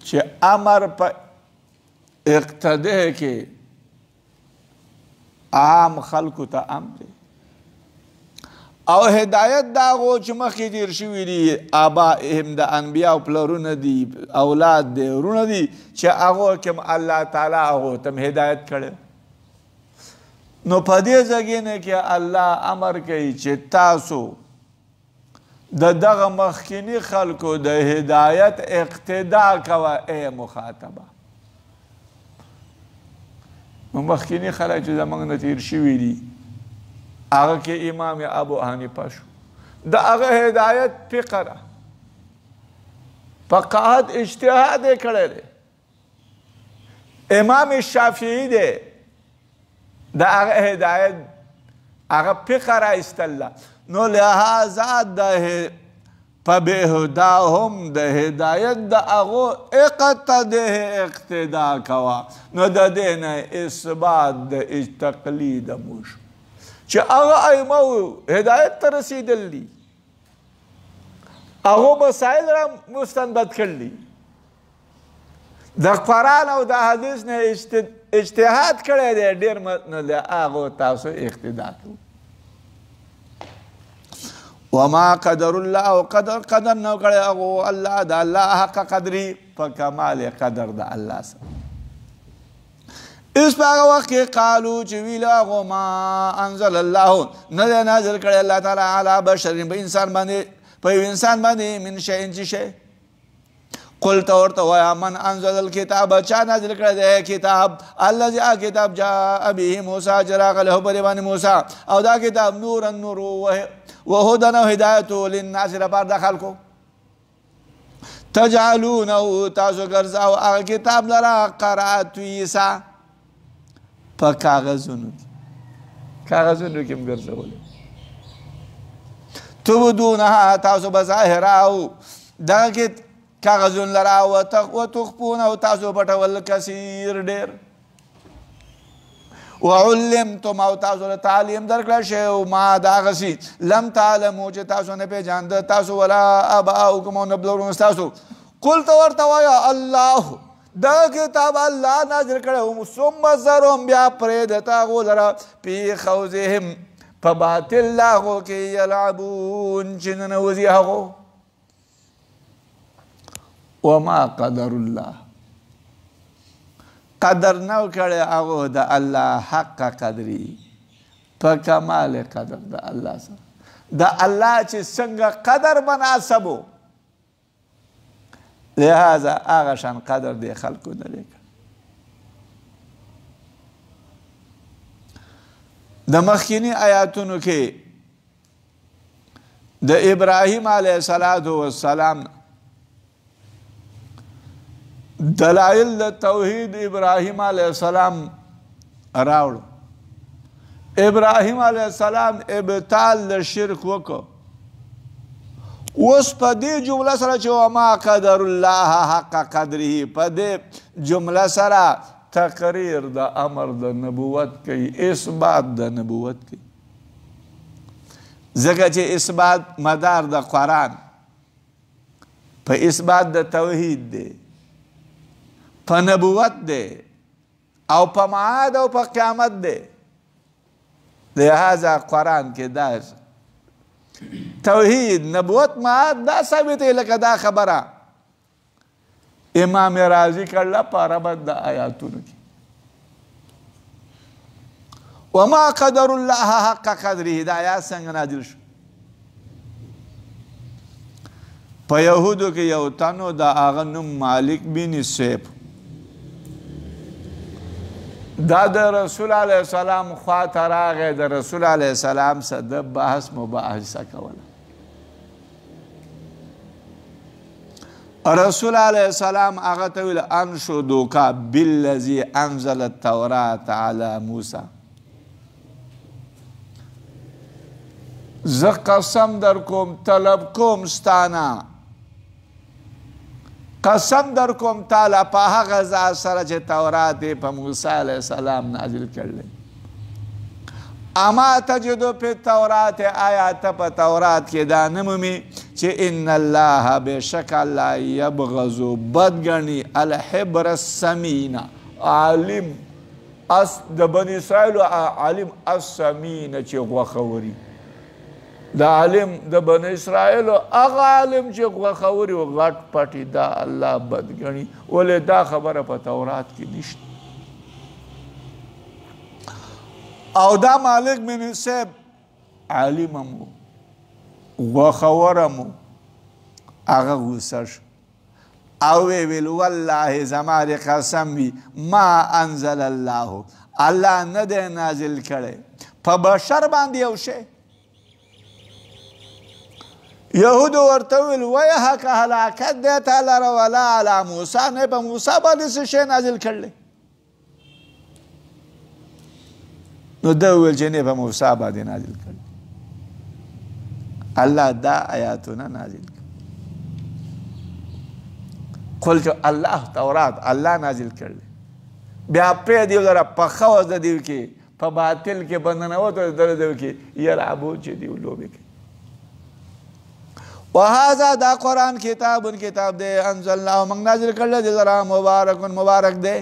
چې امر په اقتداء کې عام خلکو ته امر دی او هدایت د هغو چې مخکې تېر شوي دي آبائهم د انبیاو پلرونه دي اولاد دی ورونه دي چې هغو کې الله تعالی هغو ته هدایت کړی نو په دې ځایونه کې الله امر کوي چې تاسو د دغه مخکینی خلکو د هدایت اقتدا کوه ای مخاطبه مخکینی خلک چې زموږ نه تېر شوي دي هغه کې امام ابو حنیفه شو د هغه هدایت فقه ده فقاهت اجتهاد یې کړی دی امام شافعي دی د هغه هدایت هغه فقه رایستله نو لہذا فبهداهم د هدایت د هغو اقتدا کوه نو د دې نه اثبات د تقلید مو شو چې هغه ائمه هدایت ته رسېدل دي هغو مسایل را مستنبط کړي د قرآن او د حدیث نه اجتهاد کړی دی ډېر نو د هغو تاسو اقتدا کوئ وما قدر الله او قدر نو کړی هغو الله د الله حق قدري په کمال قدر د الله سره اس په هغه وخت کې قالو چې ویل هغو ما انزل الله نه دی نازل کړی الله تعالی علی بشر په انسان باندې په یو انسان باندې من شیء څه شی قلت ورته وایه من انزل الکتاب چا نازل کړی دی کتاب الذي کتاب جاء به موسی چې راغلی هو پرې باندې موسی او دا کتاب نور وهدى هدایت للناس لپاره د خلکو تجعلونه تاسو ګرځاو هغه کتاب لره قراتویسا په کاغذونو کې هم ګرځولی تبدونها تاسو به ظاهراو دغه کاغذون لره وتخفونه تاسو پټول کثیر ډېر وعلمتم او تاسو له تعلیم درکړل شوی ما دغه شي لم تعلموا چې تاسو نه پېژانده تاسو ولا اباؤکم او نه پلرونه ستاسو قلت ورته وایه الله دا کتاب الله نازل کړی ثم ذرهم بیا پرېږده ته هغو لره فی خوضهم په باطل هغو کې یلعبون چې ننوځي هغو وما قدر الله قدر نو کړی هغو د الله حق قدري په کمال قدر د الله سره د الله چې څنګه قدر مناسبو لہذا هغه شان قدر دی خلکو نه دی د مخکینی آیاتونو کې د ابراهیم علیه السلام دلائل د توحید ابراهیم علیه السلام راوړو ابراهیم علیه السلام ابطال د شرک وکړو اوس په دې جمله سره چې وما قدر الله حق قدره په دې جمله سره تقریر د امر د نبوت کوي اثبات د نبوت کوي ځکه چې اثبات مدار د قرآن په اثبات د توحید دی په نبوت دی او په معاد او په قیامت دی لہذا قرآن کې دا توحید نبوت معاد دا ثابت دی لکه دا خبره امام رازی کړله په ربط د آیاتونو کې وما قدر الله حق قدره دا آیات څنګه نازل شو په یهودو کې یو تنو د هغه نوم مالک بن سیب دا د رسول علیه السلام خواته راغی د رسول علیه السلام سره د بحث مباحثه کوله رسول علیه السلام هغه ته ویل انشدوک بالذي انزل التوراة على موسی زه قسم در کوم طلب کوم ستانه قسم در کوم تعالی په هغه ذات سره چې تورات یې په موسی علیه السلام نازل کړلی اما تجدو په تورات آیا ته په تورات کې دا نه مومي چې ان الله بشک الله یبغضو بدګني الحبر السمین عالم د بني اسرائیلو عالم السمین چې غوښه وري د عالم د بني اسرائیلو هغه عالم چې غوښه وري او غټ پټي دا الله بدګني ولې دا خبره په تورات کې نشته او دا مالک بن سیب عالم مو غوښه مو هغه غوسه شو او ویل والله زما د قسم وي ما انزل الله الله نه دی نازل کړی په بشر باندې یو شی یهودو ورته ویل ویحک هلاکت دی تا لره ولا علی موسی نه په موسی باندې څه شی نازل کړلی نو ده ویل چې نه په موسی باندې نازل کړلی الله دا آیاتونه نازل کړ قلت الله تورات الله نازل کړلی بیا پرې دیو لره په ښه وضع دیو کې په باطل کې بندنوتو در دیو کې یلعبو چې دیو لوبې کوي وهذا دا قرآن کتاب دے انزلناه من نازل کرلے دے ذرا مبارک دے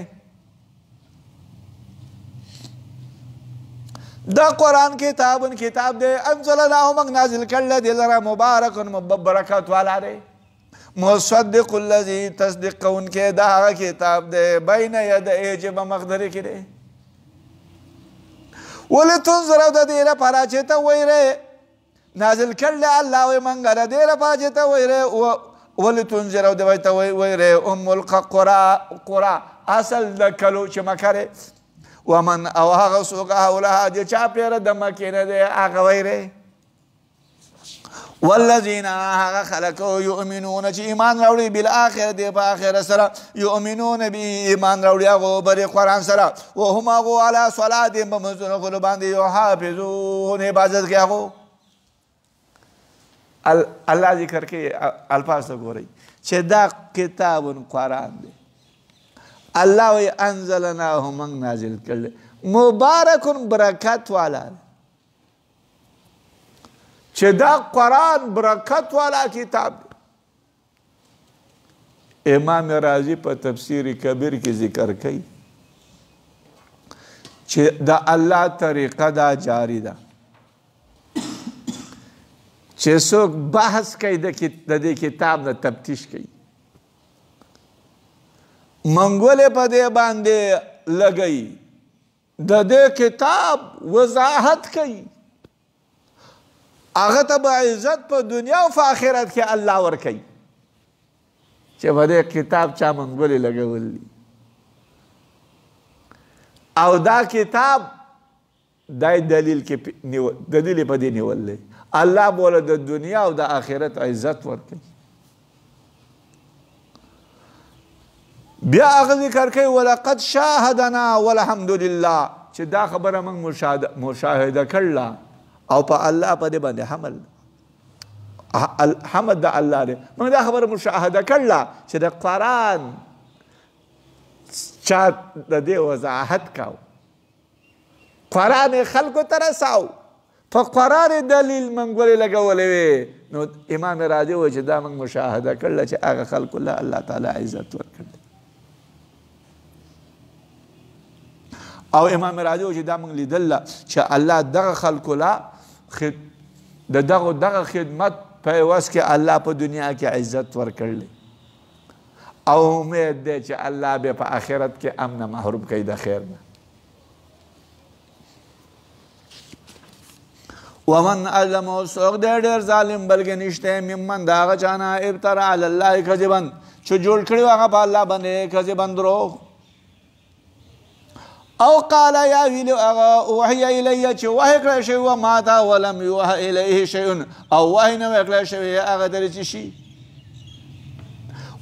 دا قرآن کتاب دے انزلناه من نازل کرلے دے ذرا مبارک برکت والا دے مصدق الذی تصدق ان کے دا کتاب دے بین ید ایجب مقدر کی دے ولتنظر دا دیرہ پارا چیتا وی رے نازل کرلی اللہ وی منگل دیر پاجتا وی رے ولتنظر دویتا وی رے القرى اصل دکلو چه مکره ومن او آغا سوکا حولها دی چا پیر دمکین دے آغا وی رے والذین آغا خلقو یؤمنون چه ایمان روڑی بالآخر دی پا آخر سرا یؤمنون بی ایمان روڑی آغو بری قرآن سرا وهم آغو علا صلاة بمزون قلوبان دی یحافظون عبادت کی آغو اللہ ذکر کے الفاظ تو گو رہی چھے دا کتاب قرآن دے اللہ وی انزلناہ من نازل کر لے مبارک برکت والا چھے دا قرآن برکت والا کتاب دے امام رازی پر تفسیر کبیر کی ذکر کی چھے دا اللہ طریقہ دا جاری دا چې څوک بحث کوي د دې کتاب نه تفتیش کوي منګولې په دې باندې لګوي د دې کتاب وضاحت کوي هغه ته به عزت په دنیا او په آخرت کې الله ورکوي چې په دې کتاب چا منګولې لګولي او دا کتاب دای دلیل په دې نیول دی اللہ بولا دا دنیا و دا آخرت عزت ورکی بیا آغا ذکر کئی وَلَقَدْ شَاهَدَنَا وَالْحَمْدُلِلَّهِ چه دا خبر من مشاہدہ کرلا او پا اللہ پا دے بندے حمد دا اللہ دے من دا خبر مشاہدہ کرلا چه دا قرآن چاہت دا دے وضاحت کاؤ قرآن خلقو ترساؤ په قرار دلیل منګولې لګولې وې نو امام راضي و چې دا موږ مشاهده کړله چې هغه خلکو له الله تعالی عزت ورکړي او امام راضي چې دا موږ لیدل چې الله دغه خلکو لا د دغه خدمت په عوض کې الله په دنیا کې عزت ورکړلی او امید دی چې الله به په آخرت کې امن محروم کوي د خیر نه. ومن اظلم څوک دی ډېر ظالم بلکې نشته ممن د هغه چا نه ابترا علی الله کذبا چې جوړ کړي و هغه په الله باندې کذبا دروغ او قال یا ویلو هغه اوحی الی چې وحی کړی شوی و ما ته ولم یوحى الیه شیء او وحی نه کړی شوی هغه ته څه شي.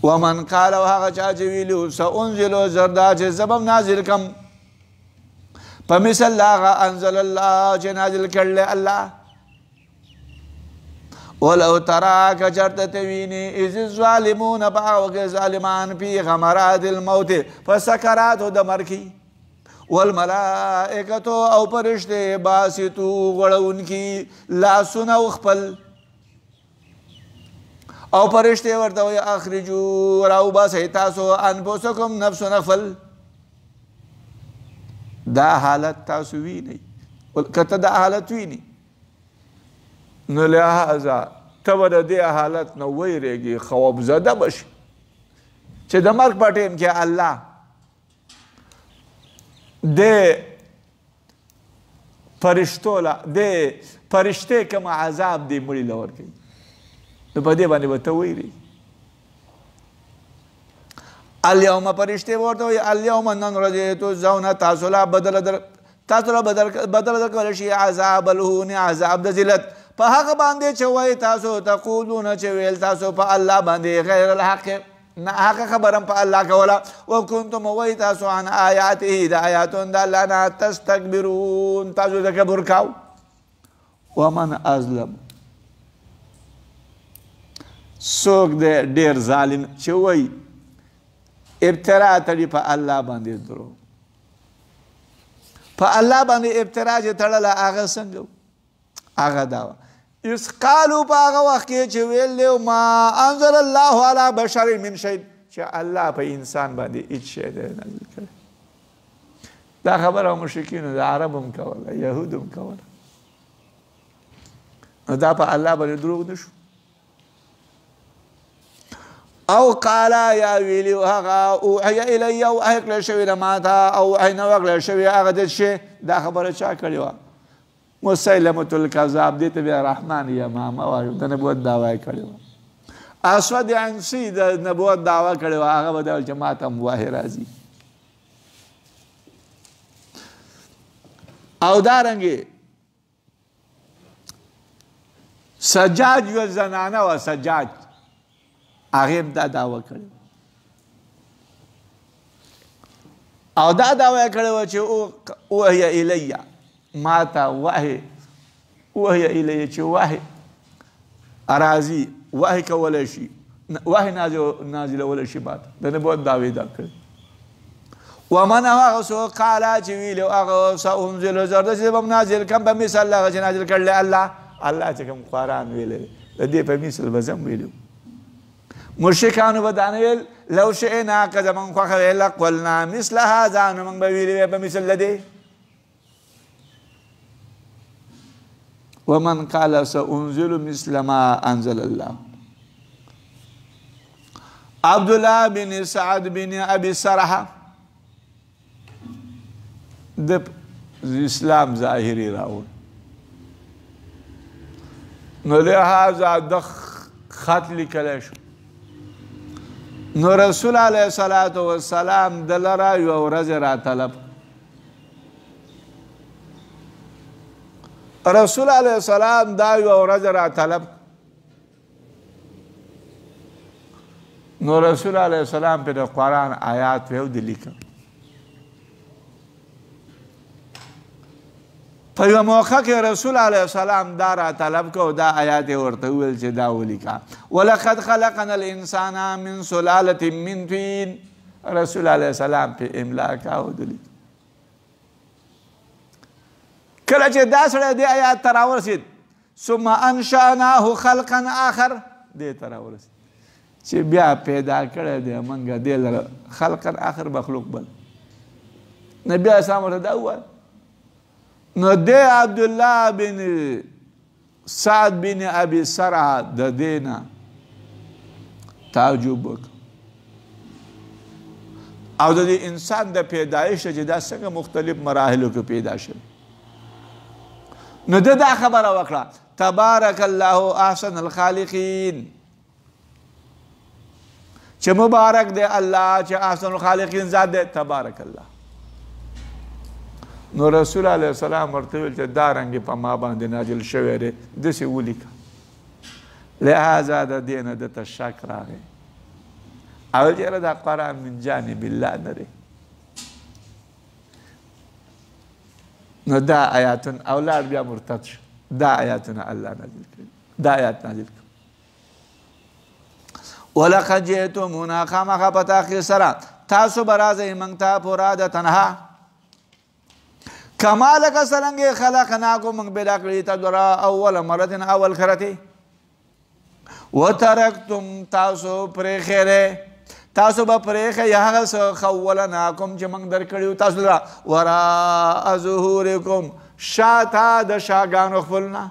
ومن قال هغه چا چې ویلو سأنزل زردا چې زبم نازل کم په مثل هغه انزل الله چې نازل کړل الله. ولو ترى كجرت تويني إذ الظالمون باوك ظالمان في غمرات الموت فسكرات دمركي والملائكة او پرشته باسطو غړونکي لاسونه وخپل او پرشته ورته وي اخرجوا راو باسي تاسو انفسكم نفس نفل. دا حالت تاسو ویني کته دا حالت ویني نو لہذا ته به د دې حالت نه ویریږي خوف زده بشي چې د مرګ په ټیم کې الله د فرشتو له د فرشتې کوم عذاب دی مړي له ورکوي نو په دې باندې به ته ویریږي. اليوم فرشتې ورته وایي اليوم نن ورځې تجزون تاسو له بدل درکولی شي عذاب الهون عذاب د ذلت په هغه باندې چې وایي تاسو تقولون چې ویل تاسو په الله باندې غیر الحق ناحقه خبرم په الله کوله وکنتم وایي تاسو عن آیاته د آیاتون د الله نه تستکبرون تاسو تکبر کاو. ومن ازلم څوک دی ډېر ظالم چې وایي ابترا تړي په الله باندې درو په الله باندې ابترا چې تړله هغه څنګه هغه دا اس قالو په هغه وخت کې چې ویل دی ما انزل الله علی بشر من شیء چې الله په انسان باندې هیڅ شی دی نازل کړی. دا خبره مشرکینو د عرب هم کوله یهود هم کوله نو دا په الله باندې دروغ نه شو. او قالا یا ویلی هغه اوحی الی او وحی کړی شوی ده ما ته او وحی نه وکړی شوی هغه د شی دا خبره چا کړې وه مسیلمة الکذاب دې ته بیا رحمان یمامه وایو د نبوت دعوا یې کړې وه. اسود عنسی د نبوت دعوا کړې وه هغه به دا چې ما ته هم وحی راځي. او دارنګې سجاج یوه زنانه وه سجاج هغه هم دا دعوه کړې او دا دعوه یې کړې وه چې اوحی الی ما ته وحی اوحی الی چې وحی راځي وحی کولی شي وحی نازلولی شي ما ته د نبوت دعوې دا کړې. ومن هغه څوک قاله چې ویلي هغه سأنزل زرده چې به م نازل کړم په مثل هغه چې نازل کړلی الله چې کوم قرآن ویلی د دې په مثل به زه هم ویلي مشرکانو به دا نه ویل لو شئنا که زمونږ خوښه وی لقلنا مثل هذا نو موږ به ویلي وی په مثل د دې. ومن قال سأنزل مثل ما انزل الله. عبدالله بن سعد بن ابي سرحه د اسلام ظاهري راوړ نو لهذا د خط لیکلی شو نو رسول علیه الصلاة والسلام دلره یوه ورځ راطلب رسول علیه السلام دا یوه ورځ راطلب نو رسول علیه السلام په د قرآن آیات ویو د لیکه په یوه موقع کې رسول علیه السلام دا راطلب کو دا آیات یې ورته وویل چې دا ولیکه ولقد خلقنا الانسان من سلالة من طین رسول علیه السلام په املا کاو د لیکه کله چې دا سړی دې آیات ته راورسېد ثم انشأناه خلقا آخر دې ته راورسېد چې بیا پیدا کړی دی موږ دې لره خلقا آخر مخلوق بل نبی اسلام ورته دا وویل. نو دی عبدالله بن سعد بن ابي سرعه د دې نه تعجب وکړ او د دې انسان د پیدایش چې دا څنګه مختلف مراحلو کې پیدا شوی. نو ده دا خبره وکړه تبارک الله احسن الخالقین چې مبارک دی الله چې احسن الخالقین ذات دی تبارک الله. نو رسول علیه السلام ورته ویل چې دا رنګې په ما باندې نازل شوی دی داسې ولیکه. لهذا د دې نه دته شک راغی او چېره دا قرآن من جانب الله نه دی. نو دا آیاتون اولاد بیا مرتد شو. دا آیاتونه الله نازل کړي. دا آیات نازل کړي. ولقد جئتمونا خامخا په تاخیر سره تاسو به راځئ موږ ته فرادا تنها کما لکه څرنګې خلقناکم موږ پیدا کړي تاسو لره اول مرتن اول کرتې وترکتم تاسو پرېښی تاسو به پرېښی هغه څه خولناکم چې موږ درکړي تاسو لره وراء ظهورکم شاته د شاګانو خپلنا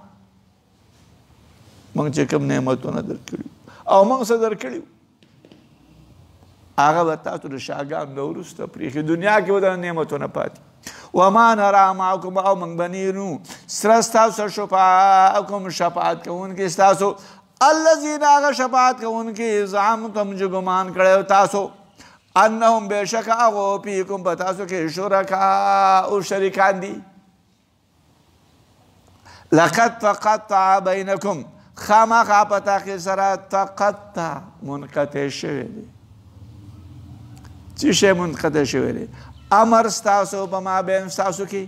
موږ چې کوم نعمتونه درکړي او موږ څه درکړي هغه به تاسو د شاګانو نه وروسته پرېښي دنیا کې به د نعمتونه پاتې. وما نرى معكم او موږ به نیرو سره ستاسو شفاعکم شفاعت کوونکي ستاسو الذین هغه شفاعت کوونکي زعمتم چې ګمان کړی تاسو انهم بېشکه هغو فیکم په تاسو کې شرکاء شریکان دي. لقد تقطع بینکم خامخا په تاخیر سره تقطع منقطع شوی دی. څه شی منقطع شوی دی؟ امر ستاسو په مابین ستاسو کې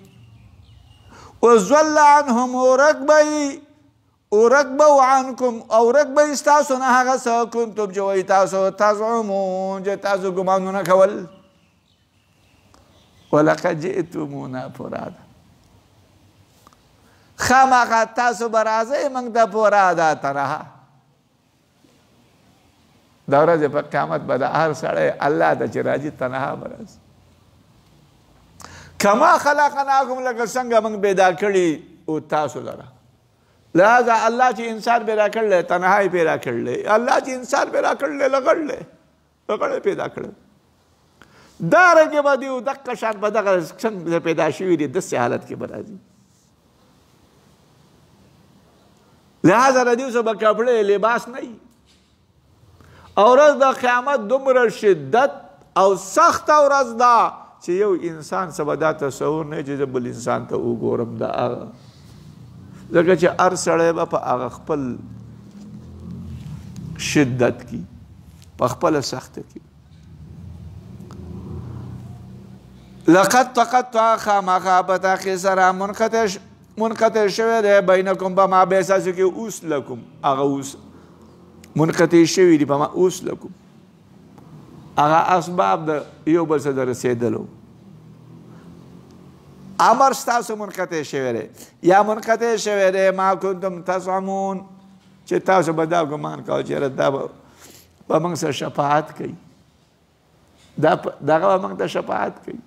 وضل عنهم ورکبو عنکم او رکبوي ستاسو نه هغه څه کنتم چې وایي تاسو تزعمون چې تاسو ګمانونه کول. ولقد جئتمونا فرادا خامخا تاسو به راځئ موږ ته فرادا تنها. دا ورځې په قیامت به د هر سړی الله ته چې راځي تنها به راځي. کما خلقناکم لکه څنګه موږ پیدا کړي او تاسو لره. لہذا الله چې انسان پیدا کړلی تنها یې پیدا کړلی. الله چې انسان پیدا کړلی لغړی پیدا کړی. دارنګې به دی دقه شان په دغه څنګه پیدا شوي دي داسې حالت کې به راځي. لہذا د دې څه به کپړې لباس نه وي. او ورځ د قیامت دومره شدت او سخته ورځ ده چې یو انسان څه به دا تصور نه چې زه بل انسان ته وګورم د هغه ځکه چې هر سړی به په هغه خپل شدت کې په خپله سخته کې. لقد تقطع خامخا په تاخیر سره منقطع شوی دی بینکم په مابین ستاسو کې اوس لکم هغه اوس منقطع شوي دي په ما اوس لکم هغه اسباب د یو بل څه د رسېدلو. امر ستاسو منقطع شوی دی یا منقطع شوی دی ما کنتم تزعمون چې تاسو به دا ګمان کوئ چې دا به موږ سره شفاعت کوي دغه به موږ ته شفاعت کوي.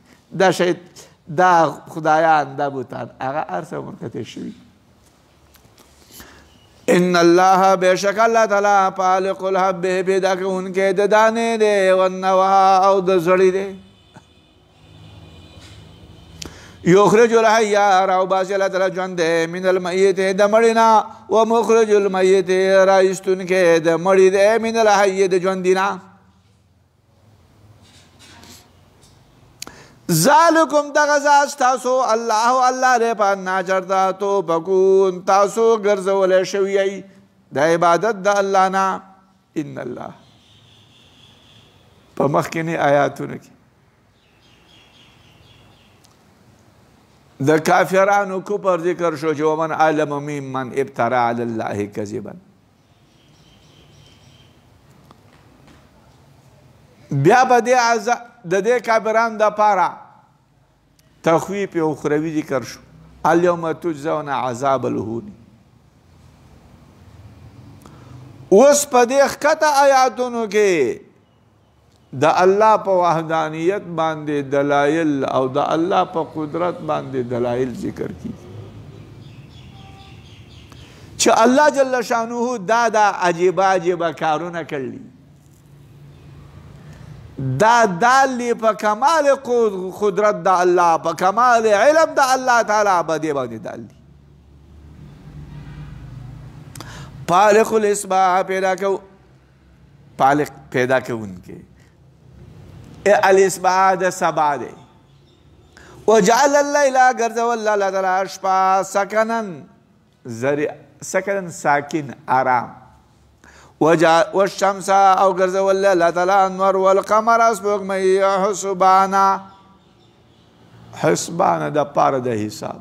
دا خدایان دا بوتان هغه هر څه منقطع شوي. ان الله بېشک الله تعالی فالق الحب پیدا کوونکی د دانې دی والنوى او د زړي دی. یخرج الحی راوباسي الله تعالی ژوند دی من المیت د مړي نه ومخرج المیت رایستونکی د مړي دی من الحی د ژوندي نه. ذالکم دغه ذات ستاسو الله دی په ناچرته توفکون تاسو ګرځولی شوي یئ د عبادت د الله نه. ان الله په مخکینی آیاتونو کې د کافرانو کفر ذکر شو چې ومن علم ممن ابترى علی الله کذبا. بیا به د دې کافرانو دپاره تخویف اخروي ذکر شو الیوم تجزون عذاب الهون. اوس په دې ښکته آیاتونو کې د الله په وحدانیت باندې دلایل او د الله په قدرت باندې دلایل ذکر کی چې الله جل شانه دا عجیبه کارونه کړي دا دالی په کمال قدرت د الله په کمال علم د الله تعالی باندې دالی پالق الاسباح پالق پیدا کوونکې الاسباح د سبا دی وجعل الليل ګرځول الله تعالی شپه سکنن ساکن آرام والشمس او ګرځول الله تعالی انور والقمر سپوږمۍ حسبانا د پاره د حساب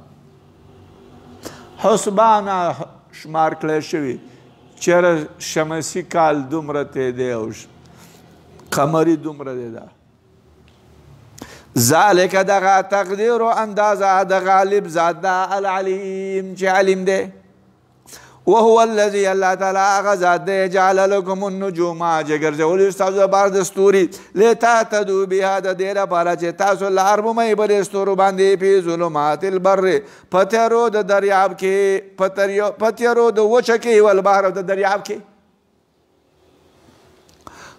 حسبانا شمار کړی شوي چېرې شمسي کال دومره تی دی او قمري دومره دی دا ذالک دغه تقدیر و اندازه د غالب ذات دا العلیم چې علیم دی وهو الذي الله تعالی هغه ذات دی جعل لكم النجوم چې ګرځولي ستاسو لپاره د ستوري لتهتدوا بها د دې لپاره چې تاسو لار مومئ په دې ستورو باندې فی ظلمات البر په تیارو د دریاب کې په تیارو د وچه کې والبحر د دریاب کې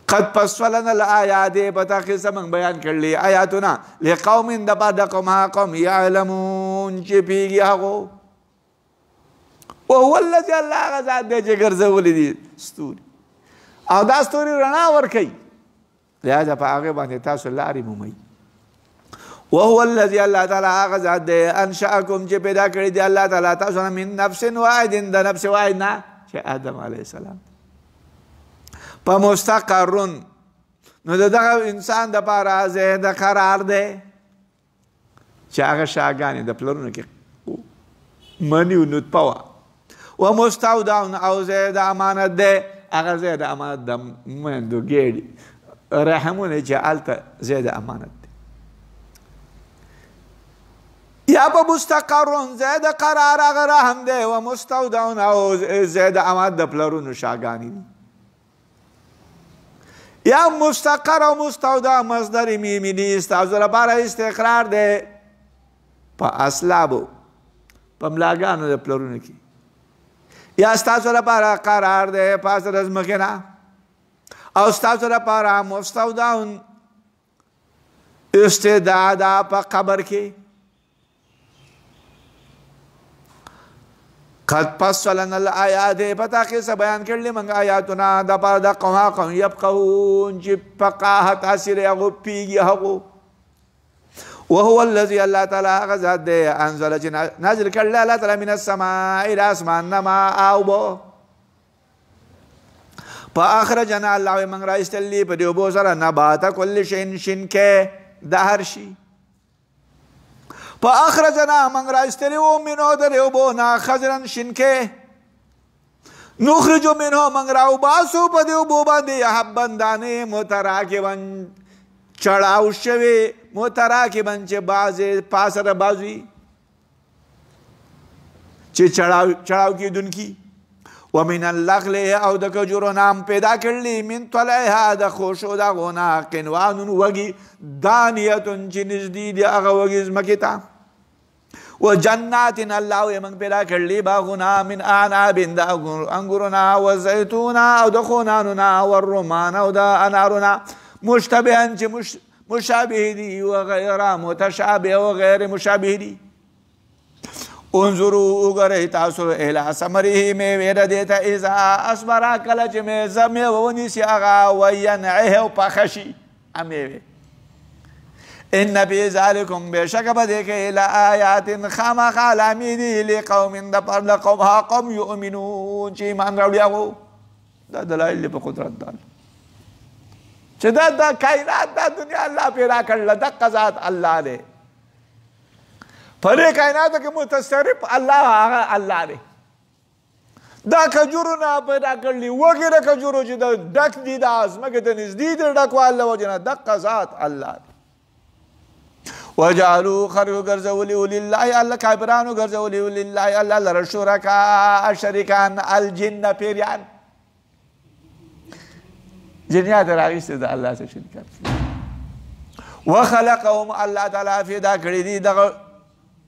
قد فصلنا الآیات په تحقیق سره موږ بیان کړلې آیاتونه لقوم دپاره د قوم یعلمون چې پیږي هغو وهو الذي الله هغه ذات دی چې ګرځولی دي ستوري او دا ستوري رڼا ورکوي لهذا په هغې باندې تاسو لارې مومئ وهو الذي الله تعالی هغه ذات دی انشأکم چې پیدا کړي دی الله تعالی تاسو نه من نفس واحد د نفس واحد نه چې آدم علیه السلام په مستقرون نو دغه انسان دپاره ځای د قرار دی چې هغه شاګانې د پلرونو کې مني و نطفه وه ومستودعون او ځای د امانت دی هغه ځای د امانت د میندو ګېډې رحمونه چې هلته ځای د امانت دی یا په مستقرون ځای د قرار هغه رحم دی ومستودعون او ځای د امانت د پلرونو شاګانې دي یا مستقر او مستودع مصدر میمی دی ستاسو لپاره استقرار دی په اسلابو په ملاګانو د پلرونو کې یا ستاسو لپاره قرار دی پاس د ځمکې نه او ستاسو لپاره مستودعون استعداد په قبر کې قد فصلنا الآیات په تحقیق سره بیان کړلې موږ آیاتونه دپاره د قوم یفقهون چې فقاهت حاصل هغو پیږي هغو وهو الذي الله تعالی هغه ذات دی انزل چې نازل کړل الله تعالی من السماء د اسمان نه ماء اوبه فاخرجنا الله موږ راایستلي په دې اوبو سره نبات کل شین شینکې د هر شي فاخرجنا من راایستلي و منو د دې اوبو نه خضرا شینکې نخرج منه من راوباسو په دې اوبو باندې حبا دانې متراکبا چړاو شوي متراکبا چې بعضې پاسره بازوي چې چړاو کېدونکي ومن النخل او د کجورو نام پیدا کړلي من طلعها د خوشو د هغو نه قنوان وږي دانیتون چې نږدې دي هغه وږي ځمکې ته وجنات الله یې موږ پیدا کړلي باغونه من اعناب د انګورو نه وزیتون او د خونانو نه والرمان او د انارو نه مشتبها چې مشابه دي وغیر متشابه وغیر مشابه دي انظروا وګورئ تاسو الی ثمره میوې د دې ته اذا اثمر کله چې میوه ونیسي هغه وینعه او پخه شي میوې ان فی ذلکم بشک په دې کې لآیات خامخا علامې دي لقوم دپاره د قوم یؤمنون چې ایمان راوړي هغو دا دلایل په قدرت دال چې دا کائنات دا دنیا الله پیدا کړله دقه ذات الله دی په دې کائناتو کې متصرف الله هغه الله دی دا کجورونه پیدا کړلي وږي د کجورو چې ډک دي د ځمکې ته نږدې دي ډکوالله وجې نه دقه ذات الله دی وجعلوا خرجوا ګرځولي ولله الله کافرانو ګرځولي ولله الله لره شرکا شریکان الجن پیریان جنیات راغیسته د الله څخه شریکان وخلقهم الله تعالی پیدا کړی دي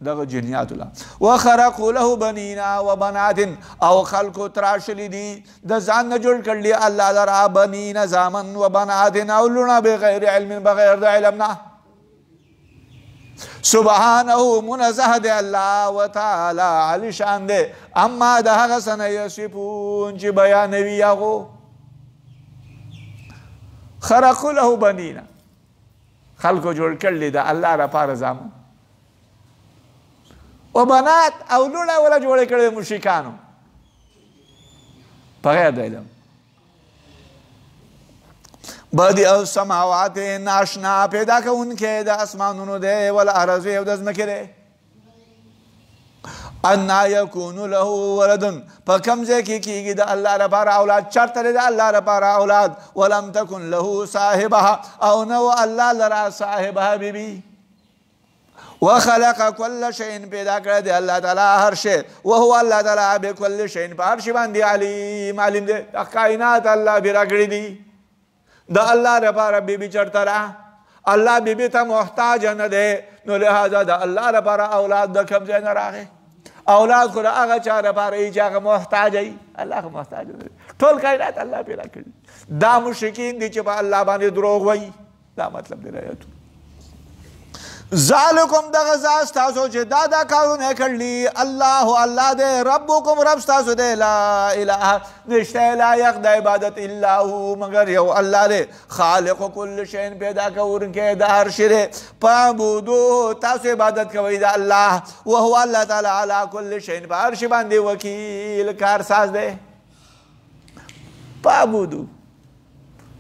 دغه جنیات له وخرقوا له بنینا وبنات او خلق تراشلی دي د ځان نه جوړ کړلی الله لرا بنینا زامن وبنات او لونه بغیر علم بغیر د علم نه سبحانه منزه دی الله وتعالى علی شان دی اما د هغه سنه یصفون چې بیانوي هغه خرقوا له بنینا خلقو جوړ کړلی د الله لپاره زامن و بنات او لونه ولا جوړ کړی مشرکانو بغیر د علم بدی او سماوات ناشنا پیدا کوونکی د اسمانونو دی والارض او د ځمکې دی انا یکون له ولد په کوم ځای کې کېږي د الله لپاره اولاد چېرته دی د الله لپاره اولاد ولم تکن له صاحبه او نو الله لرا صاحبه بیبي وخلق كل شيء پیدا کړی دی الله تعالی هر شی وهو الله تعالی بكل شيء په هر شي باندې علیم عالم دی د کائنات الله پیدا کړی دی د الله لپاره بیبي چېرته ده الله بیبي ته محتاج نه دی نو لهذا د الله لپاره اولاد د کوم ځای نه راغی اولاد خو د هغه چا لپاره یي چې هغه محتاج وي الله خو محتاج نه دی ټول کائنات الله پیدا کړي دا مشرکین دي چې په الله باندې دروغ وایي دا مطلب دی آیاتو ذالکم دغه ځای ستاسو چې دا کارونه کړلي الله دی ربکم رب ستاسو دی لا اله نشته لایق د عبادت الا هو مگر یو الله دی خالق کل شی پیدا کوونکی د هر شی دی فاعبدوه تاسو عبادت کوئ د الله وهو الله تعالی علی کل شی په هر شي باندې وکیل کارساز دی فاعبدوه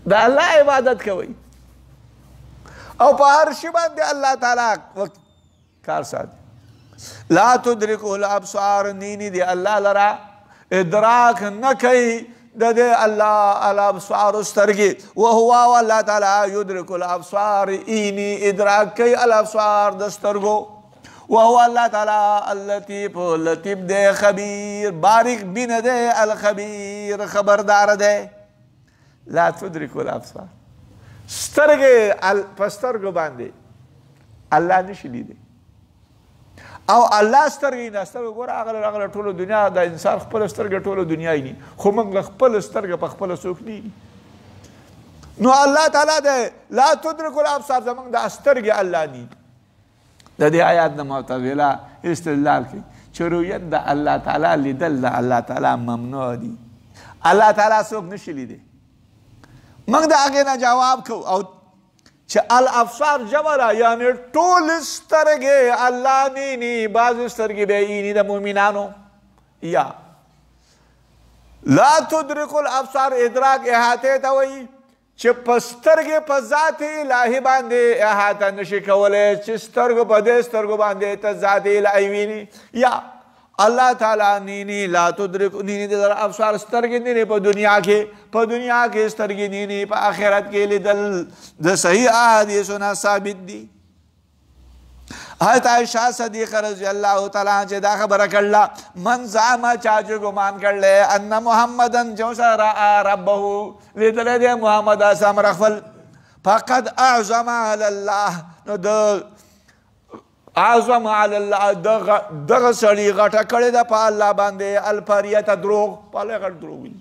د الله عبادت کوئ او په هر شي باندې الله تعالی کار ساتي لا تدرکه الابصار نینی دی الله لرا ادراک نه کوي د دې الله الابصار سترګې وهو الله تعالی یدرک الابصار اینی ادراک کوي الابصار د سترګو وهو الله تعالی اللطیف لطیف دی خبیر باریک بین دی الخبیر خبردار دی لا تدرک الابصار سترګې په سترګو باندې الله نشي لیدی او الله سترګې نه سترګې ګوره هغه ټوله دنیا د انسان خپله سترګې ټوله دنیا یې خو موږ خپله سترګه په خپله څوک نه نو الله تعالی دی لا تدرک الابصار زموږ د سترګې الله نی د دې آیات نه معتزله استدلال کوي چې رؤیت د الله تعالی لیدل د الله تعالی ممنوع دي الله تعالی څوک نشي لیدی موږ د هغې نه جواب کوو او چې الابصار جمع ده یعنې ټول سترګې الله نیني بعضې سترګې به یې ایني د مؤمنانو یا لا تدرک الابصار ادراک احاطې ته وایي چې په سترګې په ذات الهي باندې احاطه نشي کولی چې سترګو په دې سترګو باندې ته ذات الهي ویني یا الله تعالی نینی لا تدرک نینی د ابصار سترګې نینی په دنیا کې سترګې نینی په آخرت کې لیدل د صحیح احادیثونه ثابت دي حضرت عائشہ صدیقہ رضی الله تعالی عنها چې دا خبره کړله من زعم چا چې ګمان کړلی ان محمدن چې رأى ربه لیدلی دی محمد اسلام رخفل فقد اعظم علی الله نو د اعظم علی الله دغه سړي غټه کړې ده په الله باندې الفریته دروغ په الله غټ دروغ وي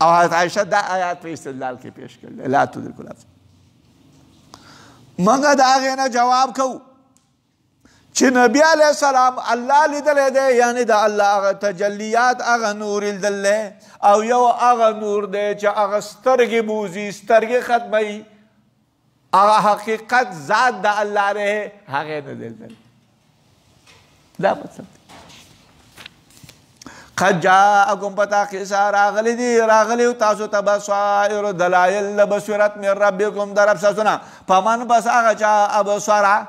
او حضرت عائشہ دا آیات په استدلال کې پیش کړل لا تدرک الابصار موږ د هغې نه جواب کوو چې نبی علیه السلام الله لیدلی دی یعنې د الله هغه تجلیات هغه نور لیدلی او یو هغه نور دی چې هغه سترګې بوځي سترګې ختموي هغه حقیقت ذات د الله دی هغې نه لیدلی دا مطلب دی قد جاءکم پتا قصه راغلی دی راغلی تاسو ته بصائر دلایل د بصیرت من ربکم در رب ستاسو نه فمن پس هغه چا ابصره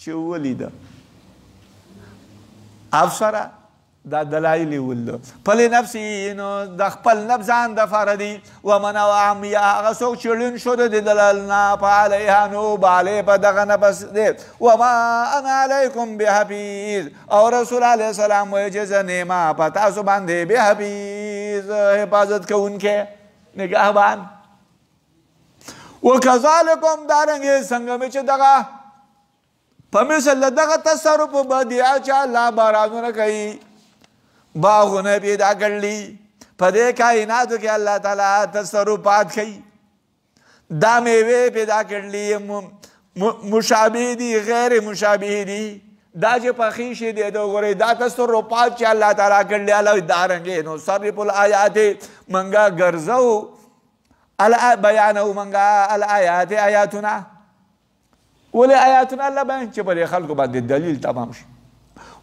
چې ولیده ابصره دا دلایل ولده پلی نفسی نو د خپل نفس ځان دپاره دي ومن عمیا هغه څوک چې ړوند شو د دلال نه فعلیها نو بالی په دغه نفس دی وما انا علیکم بحفیظ او رسول علیه السلام وایي چې زه نیما په تاسو باندې بحفیظ حفاظت کوونکی نگهبان وکذالکم دارنګې څنګه مې چې دغه په مثل دغه تصرف بدیع چې الله بارانونه کوي باغونه پیدا کړلي په دې کائناتو کې الله تعالی تصرفات کوي دا میوې پیدا کړلي مشابه دي غیر مشابه دي دا چې پخې شي دی د وګورئ دا تصرفات چې الله تعالی کړلي الله دارنګې نو صرف الآیات منګه ګرځو بیانو منګه الآیات آیاتنا ولې آیاتنا الله بیان چې په خلکو باندې دلیل تمام شي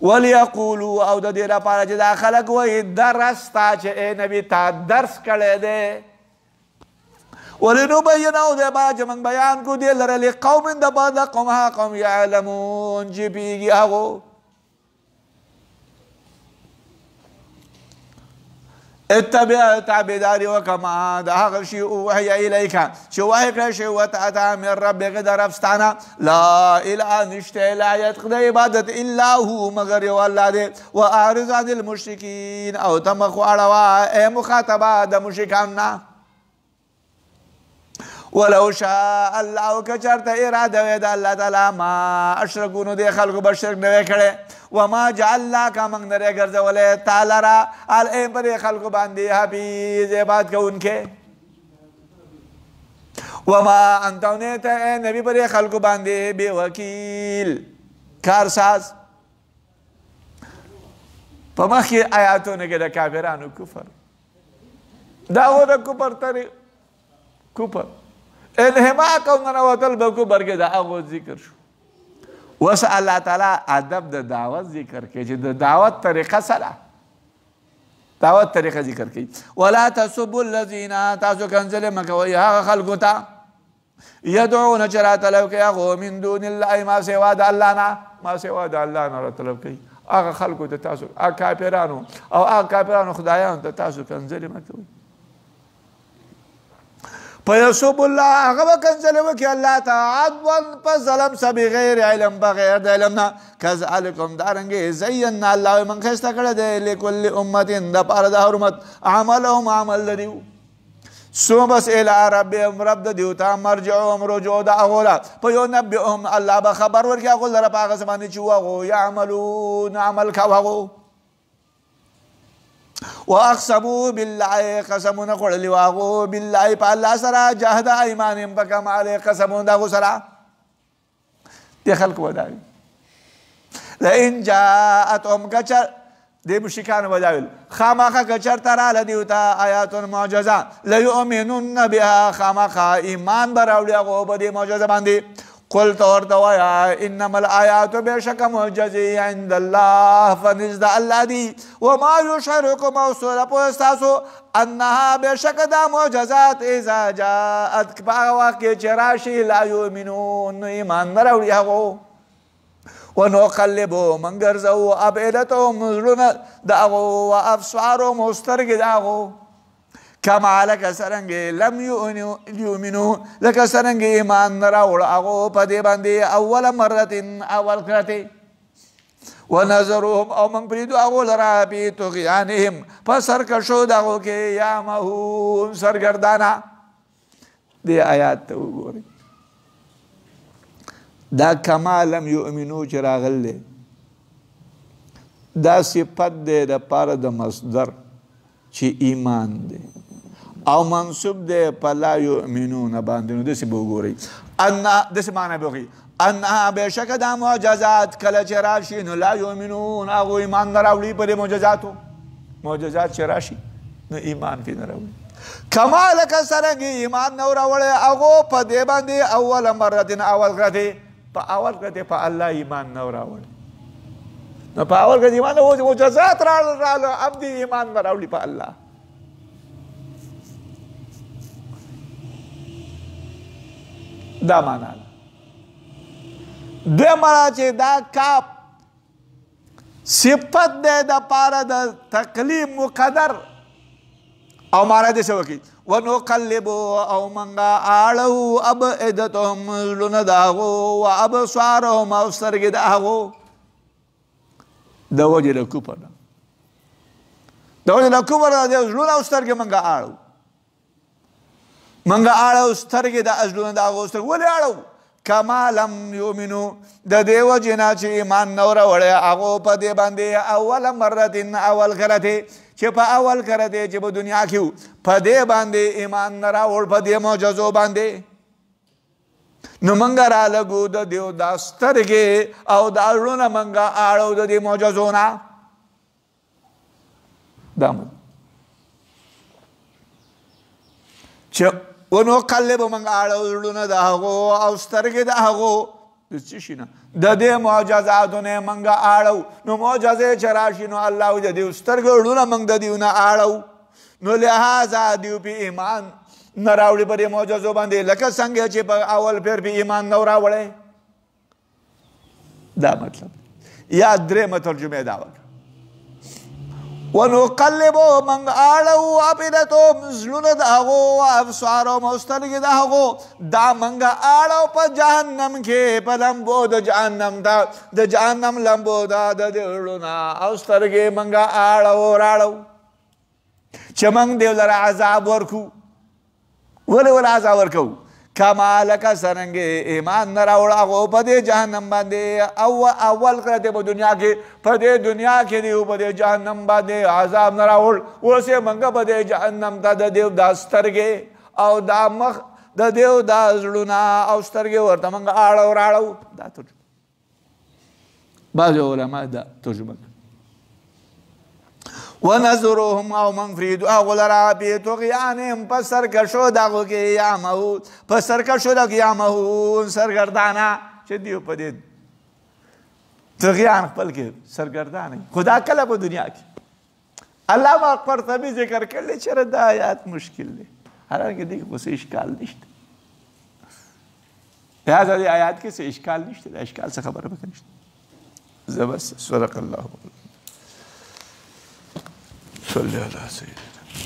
وليقولوا او د دې لپاره چې دا خلک وایي درس تا چې ای نبي تا درس کړی دی ولنبینه د با چې موږ بیان کړو دې لره لقوم د بعد قوم ها قوم یعلمون چې پیږي هغو اتبع تابعداري وکما د هغه شی وحی الیک چې وحی کړی شی وته اتا من ربک د ربستانه لا اله نشته لا یتقد عبادت الا هو مگر یو الله دی واعرض عن المشرکین او تمخ اړوا ای مخاطبه د مشرکان نه ولو شاء الله کچرته اراده وی د الله تعالی ما اشرکو نو د خلکو به شرک نه وی کړی وما جعلناک موږ نه دی ګرځولی تا لره علیهم پر خلکو باندې حفیظ عبادت کوونکی وما انت او نه ته ای نبي پر خلکو باندې بې وکیل کارساز په مخکې آیاتونو کې د کافرانو کفر دا هو د کفر طریق کفر انحماق او ننوتل به کفر کې د هغو ذکر شو وس الله تعالی ادب د دعوت ذکر کوي چې د دعوت طریقه سره دعوت طریقه ذکر کوي ولا تسبوا الذين تاسو کنځلې مه کوئ هغه خلکو ته يدعون چې راطلب کوي هغو من دون الله ما سوا د الله نه ما سوا د الله نه راطلب کوي هغه خلکو ته تاسو هغه کافرانو او هغه کافرانو خدایانو ته تاسو کنځلې مه کوئ فیسب الله هغه به کنځلې وکړي الله ته عدوا په ظلم څه بغیر علم بغیر د علم نه کذلکم دارنګې زینا الله موږ ښایسته کړی دی لکل امت دپاره د هر امت عملهم عمل د دیو ثم بس الی ربهم رب د دیو ته مرجعهم رجوع د هغو له فینبئهم الله به خبر ورکړي هغو لره په هغه څه باندې چې هغو یعملون عمل کوي هغو واقسموا بالله قسمونه خوړلي واغو بالله په الله سره جهد ایمانهم په کمال قسمونه دغو سره دې خلکو وداوي لئن جاءتهم کچر دې مشرکانو وداویل خامخا کچرته راله دیو ته آیات معجزه لیؤمنن بها خامخا ایمان به راوړي هغو په دې معجزه باندې قل تو ورته وایه انما الآیات بېشکه معجزې عند الله فنزد الله دي وما یشعرکم او سوله پوه ستاسو انها بېشکه دا معجزات اذا جاءت په هغه وخت کې چې راشي لا یؤمنون نو ایمان نه راوړي هغو ونقلبو من ګرځوو افئدتهم زړونه د هغو وابصارهم سترګې د هغو کما لکه څرنګې لم یؤمنو لکه څرنګې ایمان نه راوړه هغو په دې باندې اوله مرتن اول کرتې ونظروهم او موږ پرېږدو هغو لره فی طغیانهم په سرکشو د هغو کې یعمهون سرګردانه دې آیات ته وګورئ دا کما لم یؤمنو چې راغلی دا صفت دی دپاره د مصدر چې ایمان دی او منصوب دی په لا یؤمنون باندې نو داسې به وګورئ داسې معنی به وکړئ انها بېشکه دا معجزات کله چې راشي نو لا یؤمنون هغو ایمان نه راوړي په دې معجزاتو معجزات چې راشي نو ایمان پرې نه راوړي کما لکه څرنګې ایمان نه راوړی هغو په دې باندې اوله مرتن اول کرتې په اول کرتې په الله ایمان نه راوړی نو په اول کرتې ایمان نه معجزات راغله اب دې ایمان نه راوړي په الله دا معنا ده دویمه چې دا کاپ صفت دی د پاره د تقلیب مقدر او معنا دې څه وکړي ونقلب او منګه اړو افئدتهم زړونه د هغو و ابصارهم او سترګې د هغو د وجې د کفر نه د وجې د کفر نه د زړونه او سترګې منګه اړو منګه اړو سترګې د زړونه د هغو سترګې ولې اړو کما لم یؤمنو د دې وجې نه چې ایمان نه راوړی هغو په دې باندې اول مرتين اول کرته چې په اول کرته چې په دنیا کې په دې باندې ایمان نه راوړ په دې معجزو باندې نو منګه را لګو د دیو دا سترګې او دا زړونه منګه اړو د دې معجزو نه دا چې ونقلب منګه اړو زړونه د هغو او سترګې د هغو د څه شي نه د دې معجزاتو نه منګه اړو نو معجزې چې راشي نو الله د دې سترګې زړونه منګ د دیو نه اړو نو لہذا دیو په ایمان نه راوړي په دې معجزو باندې لکه څنګه چې په اول پیر په ایمان نه راوړی دا مطلب یا درېمه ترجمه دا وکړه ونقلب منګ اړو افئدتهم زړونه د هغو ابصارهم او سترګې د هغو دا منګه اړو په جهنم کې په لمبو د جهنم دا د جهنم لمبو دا د زړونه او سترګې منګه اړو راړو چې منګ دیو لره عذاب ورکو ولې عذاب ورکو کما لکه څرنګه ایمان نه راوړ هغو په دې جهنم باندې اول کړه په دنیا کې په دې دنیا کې دی په دې جهنم باندې عذاب نه راوړ اوس یې منګه په دې جهنم ته د دیو دا سترګې او دا مخ د دیو دا زړونه او سترګې ورته منګه اړو راړو دا ترجمه بعض علما دا ترجمه ونظرهم او منفرید هغو لره په طغیانهم په سرکشو دغو کې یعمهون په سرکشو دغو یعمهون سرګردانه چې دیو په دې طغیان خپل کې سرګردانه خدا کله په دنیا کې علامه قرطبي ذکر کړلی چې دا آیات مشکل دی حالانکه دې خو څه اشکال نشته لہذا دې آیات کې څه اشکال نشته د اشکال څه خبره پکې نشته زه بس صدق الله صلی علی سیدنا